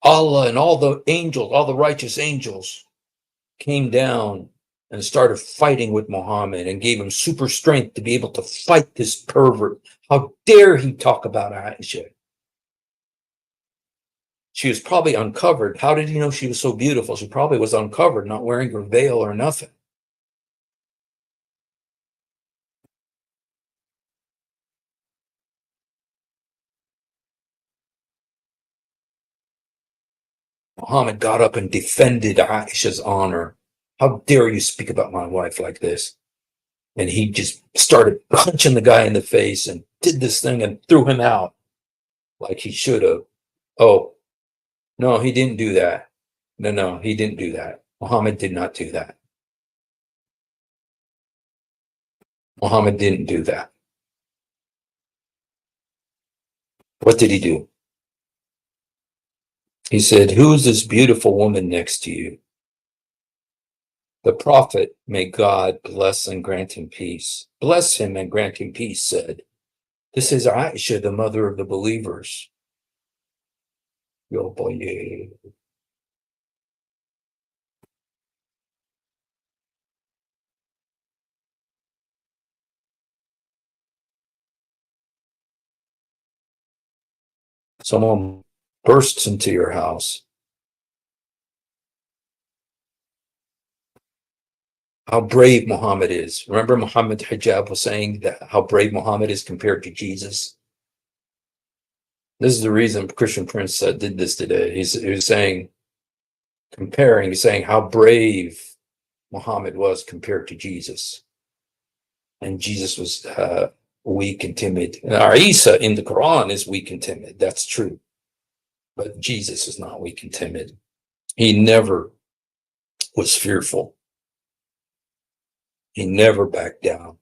Allah and all the angels, all the righteous angels came down and started fighting with Muhammad and gave him super strength to be able to fight this pervert. How dare he talk about Aisha? She was probably uncovered. How did he know she was so beautiful? She probably was uncovered, not wearing her veil or nothing. Muhammad got up and defended Aisha's honor. How dare you speak about my wife like this? And he just started punching the guy in the face and did this thing and threw him out like he should have. Oh, no, he didn't do that. No, he didn't do that. Muhammad did not do that. Muhammad didn't do that. What did he do? He said, "Who's this beautiful woman next to you?" The prophet, may God bless and grant him peace, bless him and grant him peace, said, "This is Aisha, the mother of the believers." Yo, boy. Someone bursts into your house. How brave Muhammad is. Remember Muhammad Hijab was saying that how brave Muhammad is compared to Jesus? This is the reason Christian Prince did this today. He was saying, comparing, he's saying how brave Muhammad was compared to Jesus. And Jesus was weak and timid. And Isa in the Quran is weak and timid. That's true. But Jesus is not weak and timid. He never was fearful. He never backed down.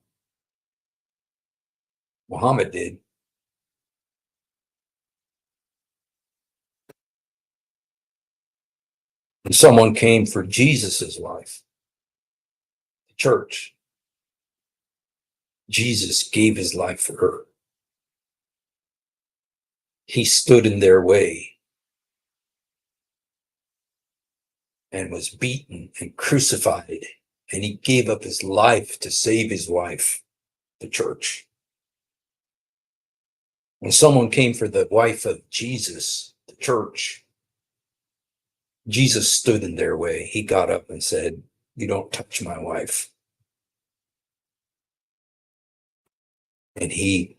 Muhammad did. And someone came for Jesus's life, the church. Jesus gave his life for her. He stood in their way and was beaten and crucified, and he gave up his life to save his wife, the church. When someone came for the wife of Jesus, the church, Jesus stood in their way. He got up and said, "You don't touch my wife." And he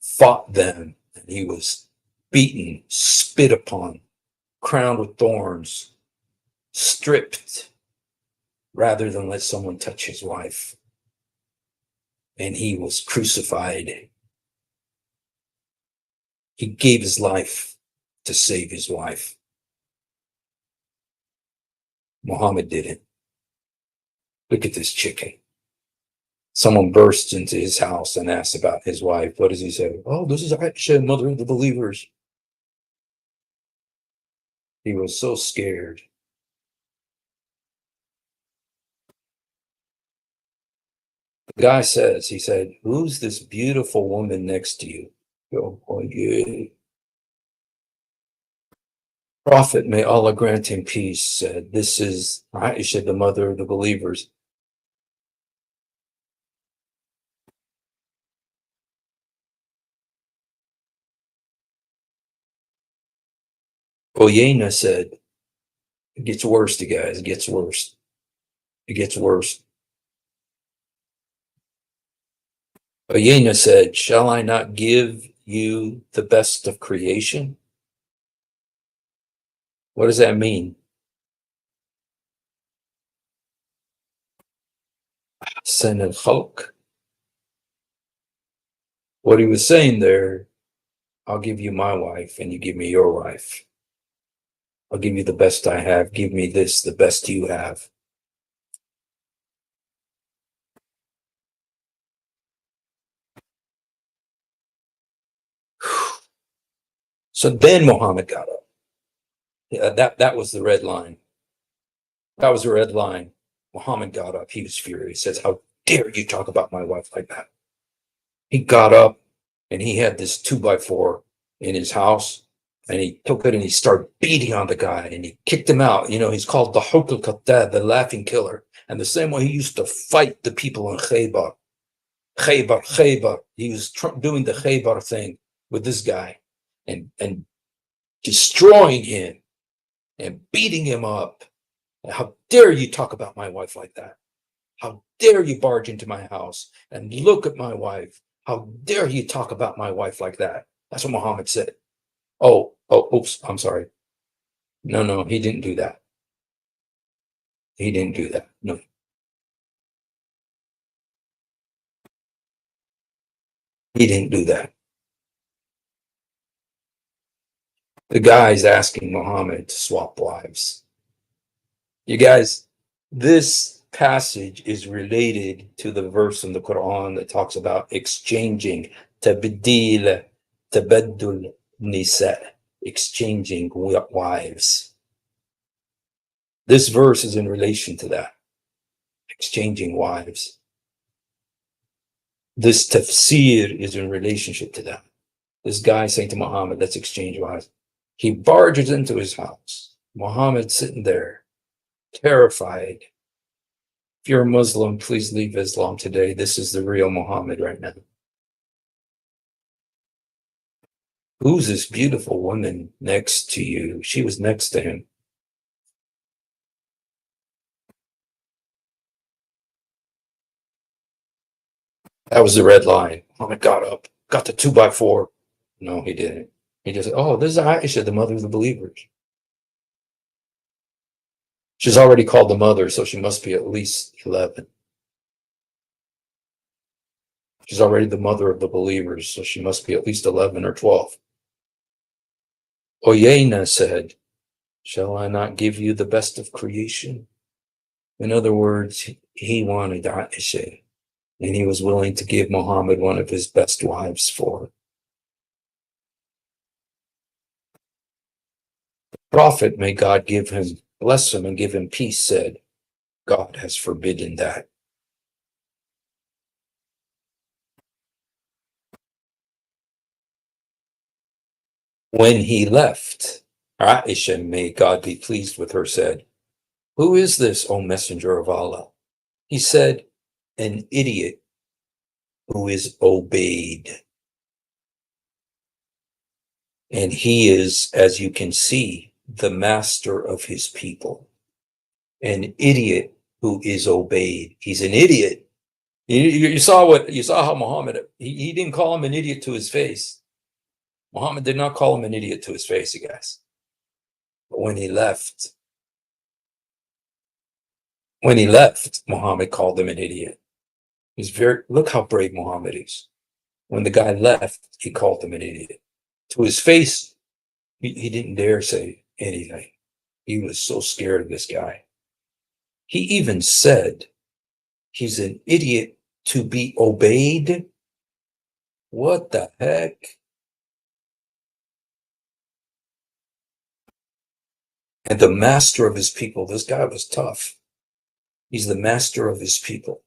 fought them, and he was beaten, spit upon, crowned with thorns, stripped, rather than let someone touch his wife. And he was crucified. He gave his life to save his wife. Muhammad didn't. Look at this chicken. Someone bursts into his house and asks about his wife. What does he say? "Oh, this is Aisha, mother of the believers." He was so scared. The guy says, he said, "Who's this beautiful woman next to you?" Oh, boy, yeah. Prophet, may Allah grant him peace, said, "This is Aisha, the mother of the believers." Oyena said, "It gets worse, you guys. It gets worse. It gets worse." Oyena said, "Shall I not give you the best of creation?" What does that mean? Sen al Khalq. What he was saying there, I'll give you my wife and you give me your wife. I'll give you the best I have. Give me this, the best you have. So then Muhammad got up. Yeah, that was the red line. That was the red line. Muhammad got up. He was furious. He says, "How dare you talk about my wife like that?" He got up and he had this 2x4 in his house, and he took it and he started beating on the guy and he kicked him out. You know, he's called the Hukul Qattad, the laughing killer. And the same way he used to fight the people in Khaybar. He was doing the Khaybar thing with this guy and destroying him and beating him up. How dare you talk about my wife like that? How dare you barge into my house and look at my wife? How dare you talk about my wife like that? That's what Muhammad said. Oops, I'm sorry. No, he didn't do that. He didn't do that. No, he didn't do that. The guy's asking Muhammad to swap wives. You guys, this passage is related to the verse in the Quran that talks about exchanging tabdil, tabaddul nisa, exchanging wives. This verse is in relation to that, exchanging wives. This tafsir is in relationship to that. This guy saying to Muhammad, let's exchange wives. He barges into his house. Muhammad's sitting there, terrified. If you're a Muslim, please leave Islam today. This is the real Muhammad right now. Who's this beautiful woman next to you? She was next to him. That was the red line. Muhammad got up, got the 2x4. No, he didn't. He just said, oh, this is Aisha, the mother of the believers. She's already called the mother, so she must be at least 11. She's already the mother of the believers, so she must be at least 11 or 12. Oyena said, shall I not give you the best of creation? In other words, he wanted Aisha, and he was willing to give Muhammad one of his best wives for her. The Prophet, may God give him, bless him, and give him peace, said, God has forbidden that. When he left, Aisha, may God be pleased with her, said, who is this, O Messenger of Allah? He said, an idiot who is obeyed. And he is, as you can see, the master of his people. An idiot who is obeyed. He's an idiot. You saw how Muhammad, he didn't call him an idiot to his face. Muhammad did not call him an idiot to his face, you guys. But when he left, Muhammad called him an idiot. Look how brave Muhammad is. When the guy left, he called him an idiot. To his face, he didn't dare say anything. He was so scared of this guy. He even said, he's an idiot to be obeyed. What the heck? And the master of his people, this guy was tough. He's the master of his people.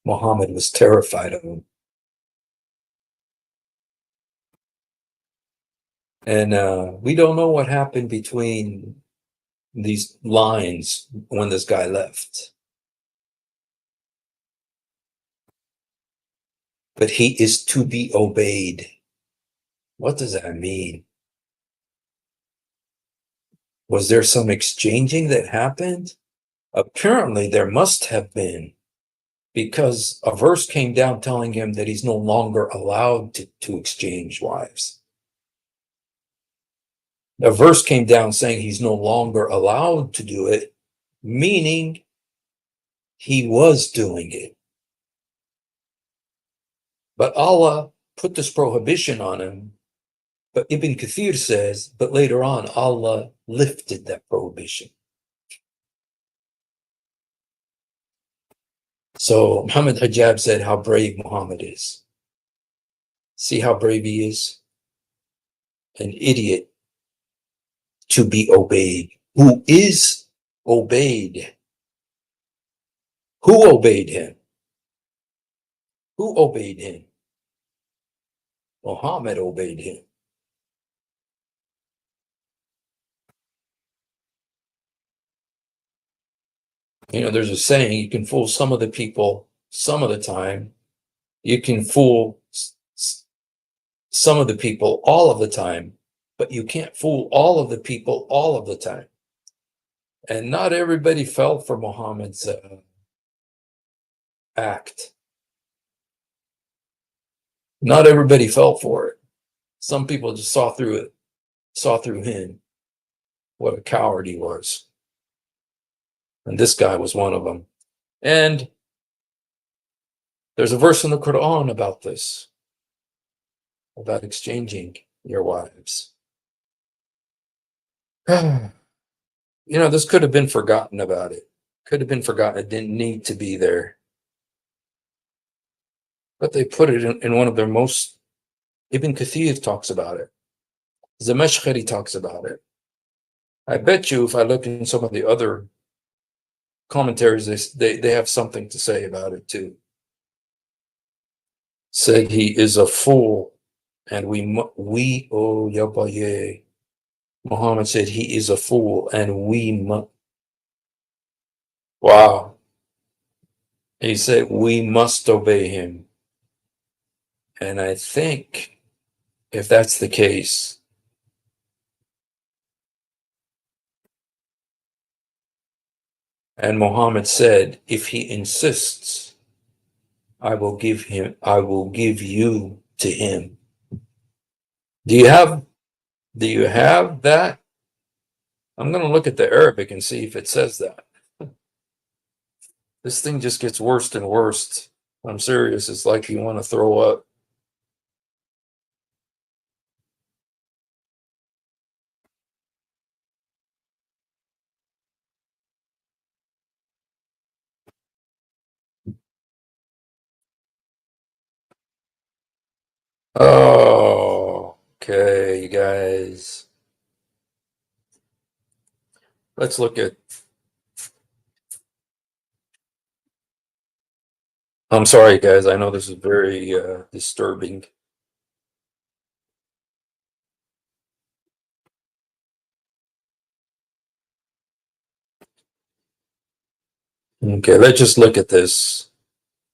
Muhammad was terrified of him. And we don't know what happened between these lines when this guy left. But he is to be obeyed. What does that mean? Was there some exchanging that happened? Apparently there must have been, because a verse came down telling him that he's no longer allowed to exchange wives. A verse came down saying he's no longer allowed to do it, meaning he was doing it. But Allah put this prohibition on him. But Ibn Kathir says, but later on, Allah lifted that prohibition. So Muhammad Hijab said how brave Muhammad is. See how brave he is? An idiot to be obeyed. Who is obeyed? Who obeyed him? Who obeyed him? Muhammad obeyed him. There's a saying, you can fool some of the people some of the time. You can fool some of the people all of the time, but you can't fool all of the people all of the time. And not everybody fell for Muhammad's act. Not everybody fell for it. Some people just saw through it, saw through him, what a coward he was. And this guy was one of them. And there's a verse in the Quran about this, about exchanging your wives. This could have been forgotten about it. Could have been forgotten. It didn't need to be there. But they put it in one of their most, Ibn Kathir talks about it. Zamashkhari talks about it. I bet you if I look in some of the other commentaries, they have something to say about it too. Said he is a fool, and oh Yabaye. Muhammad said he is a fool, and wow. He said we must obey him. And I think if that's the case, and Muhammad said, if he insists, I will give you to him. Do you have that? I'm going to look at the Arabic and see if it says that. This thing just gets worse and worse. I'm serious. It's like you want to throw up. Oh, okay, you guys. Let's look at. I'm sorry, guys. I know this is very disturbing. Okay, let's just look at this.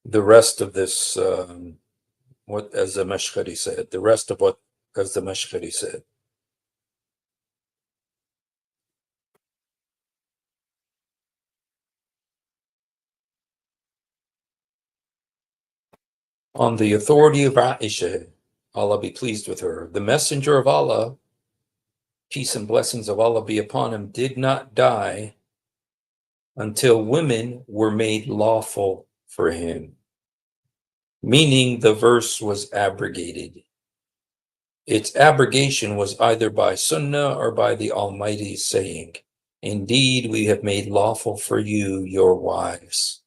The rest of this, what as the Mashkari said. The rest of what as the Mashkari said. On the authority of Aisha, Allah be pleased with her, the messenger of Allah, peace and blessings of Allah be upon him, did not die until women were made lawful for him, meaning the verse was abrogated. Its abrogation was either by Sunnah or by the Almighty saying, indeed, we have made lawful for you your wives.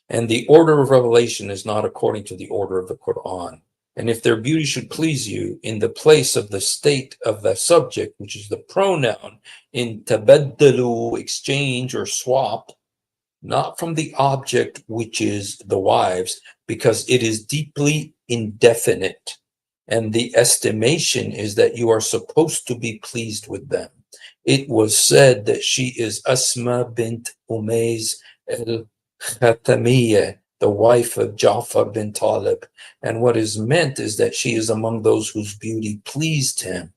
And the order of revelation is not according to the order of the Quran. And if their beauty should please you, in the place of the state of the subject, which is the pronoun, in tabaddalu, exchange or swap, not from the object, which is the wives, because it is deeply indefinite. And the estimation is that you are supposed to be pleased with them. It was said that she is Asma bint Umays al-Khatamiyya, the wife of Ja'far bin Talib. And what is meant is that she is among those whose beauty pleased him.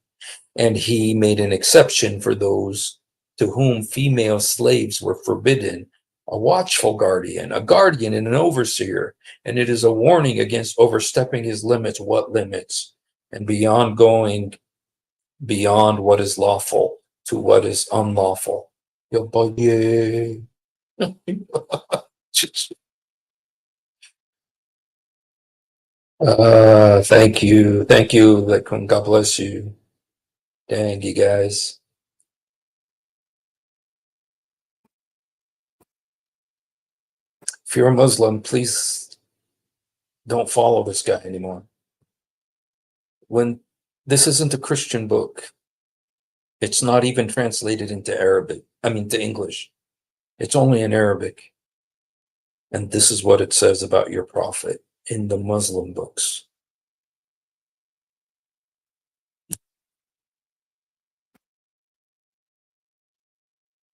And he made an exception for those to whom female slaves were forbidden, a watchful guardian, a guardian and an overseer. And it is a warning against overstepping his limits. What limits? And beyond going beyond what is lawful to what is unlawful. Thank you. Thank you. God bless you. Dang, you guys. If you're a Muslim, please don't follow this guy anymore. When this isn't a Christian book, it's not even translated into to English. It's only in Arabic. And this is what it says about your prophet in the Muslim books.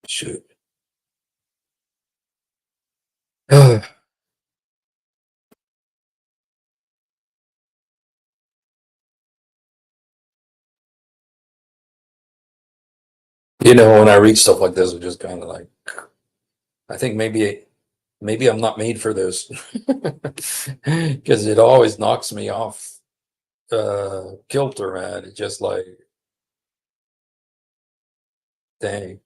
Shoot. When I read stuff like this, I'm just kind of like, I think maybe I'm not made for this because it always knocks me off kilter, man. It's just like, dang.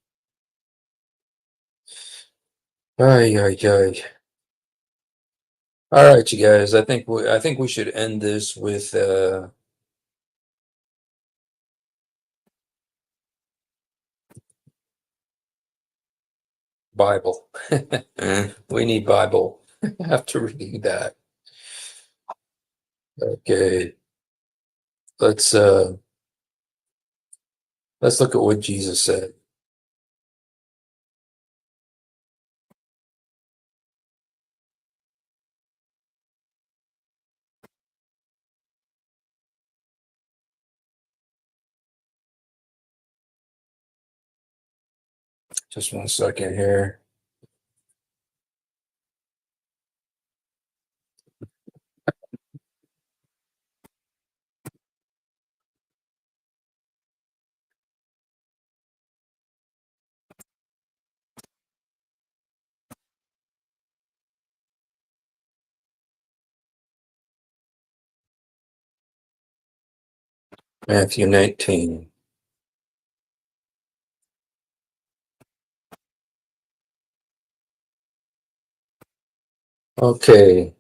Ay, ay, ay. All right, you guys. I think we should end this with Bible. We need Bible after reading that. Okay, let's uh let's look at what Jesus said. Just one second here. Matthew 19. Okay.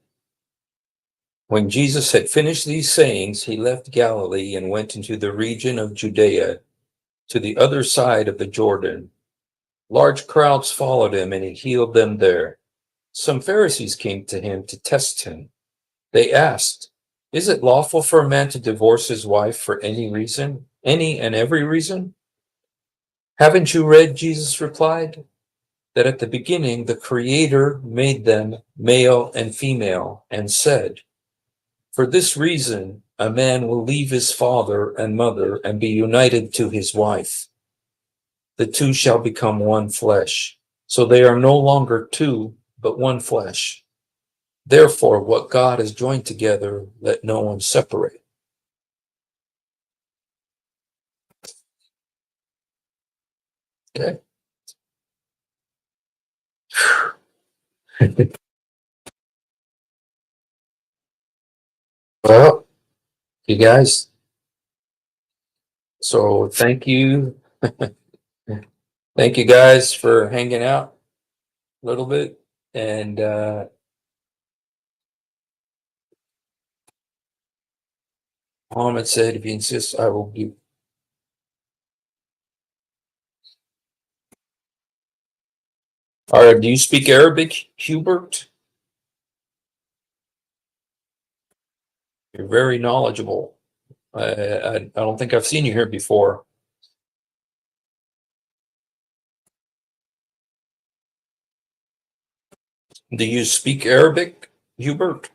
When Jesus had finished these sayings, he left Galilee and went into the region of Judea to the other side of the Jordan. Large crowds followed him, and he healed them there. Some Pharisees came to him to test him. They asked, "Is it lawful for a man to divorce his wife for any reason, any and every reason?" "Haven't you read," Jesus replied, "that at the beginning the Creator made them male and female, and said, 'For this reason a man will leave his father and mother and be united to his wife. The two shall become one flesh.' So they are no longer two, but one flesh. Therefore, what God has joined together, let no one separate." Okay. Well, you guys, so thank you. Thank you guys for hanging out a little bit. And Muhammad said, if you insist, I will do. All right, do you speak Arabic, Hubert? You're very knowledgeable. I don't think I've seen you here before. Do you speak Arabic, Hubert?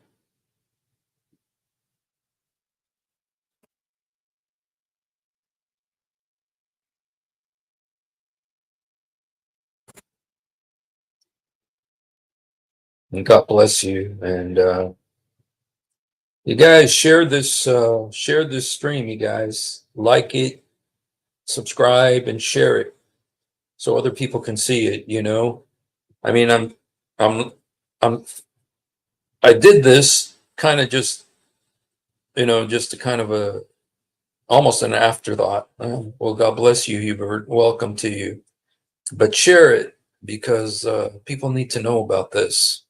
And God bless you. And you guys share this stream, you guys. Like it, subscribe, and share it so other people can see it. I mean, I'm, I'm, I did this kind of just a kind of almost an afterthought. Well, God bless you, Hubert. Welcome to you. But share it because people need to know about this.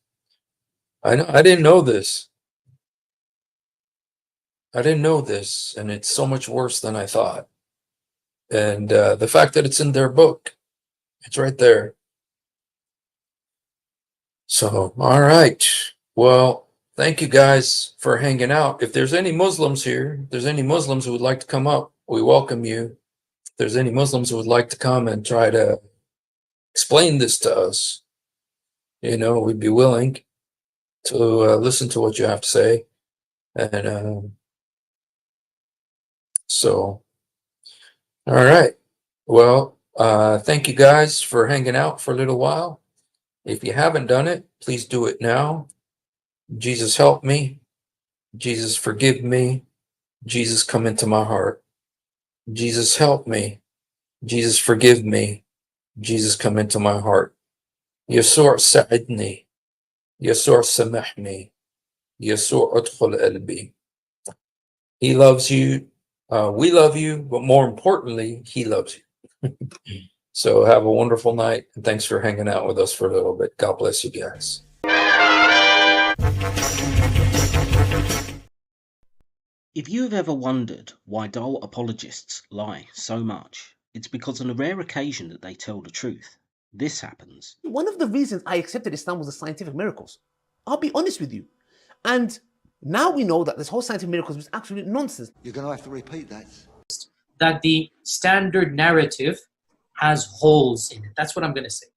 I didn't know this. I didn't know this, and it's so much worse than I thought. And the fact that it's in their book, it's right there. So, all right. Well, thank you guys for hanging out. If there's any Muslims here, if there's any Muslims who would like to come up, we welcome you. If there's any Muslims who would like to come and try to explain this to us, we'd be willing to listen to what you have to say. And so, all right. Well, thank you guys for hanging out for a little while. If you haven't done it, please do it now. Jesus, help me. Jesus, forgive me. Jesus, come into my heart. Jesus, help me. Jesus, forgive me. Jesus, come into my heart. يسوع ساعدني. يسوع سامحني. يسوع ادخل قلبي. He loves you. We love you, but more importantly, he loves you. So have a wonderful night, and thanks for hanging out with us for a little bit. God bless you guys. If you have ever wondered why dull apologists lie so much, it's because on a rare occasion that they tell the truth, this happens. One of the reasons I accepted Islam was the scientific miracles. I'll be honest with you. And now we know that this whole scientific miracles was absolute nonsense. You're going to have to repeat that. That the standard narrative has holes in it. That's what I'm going to say.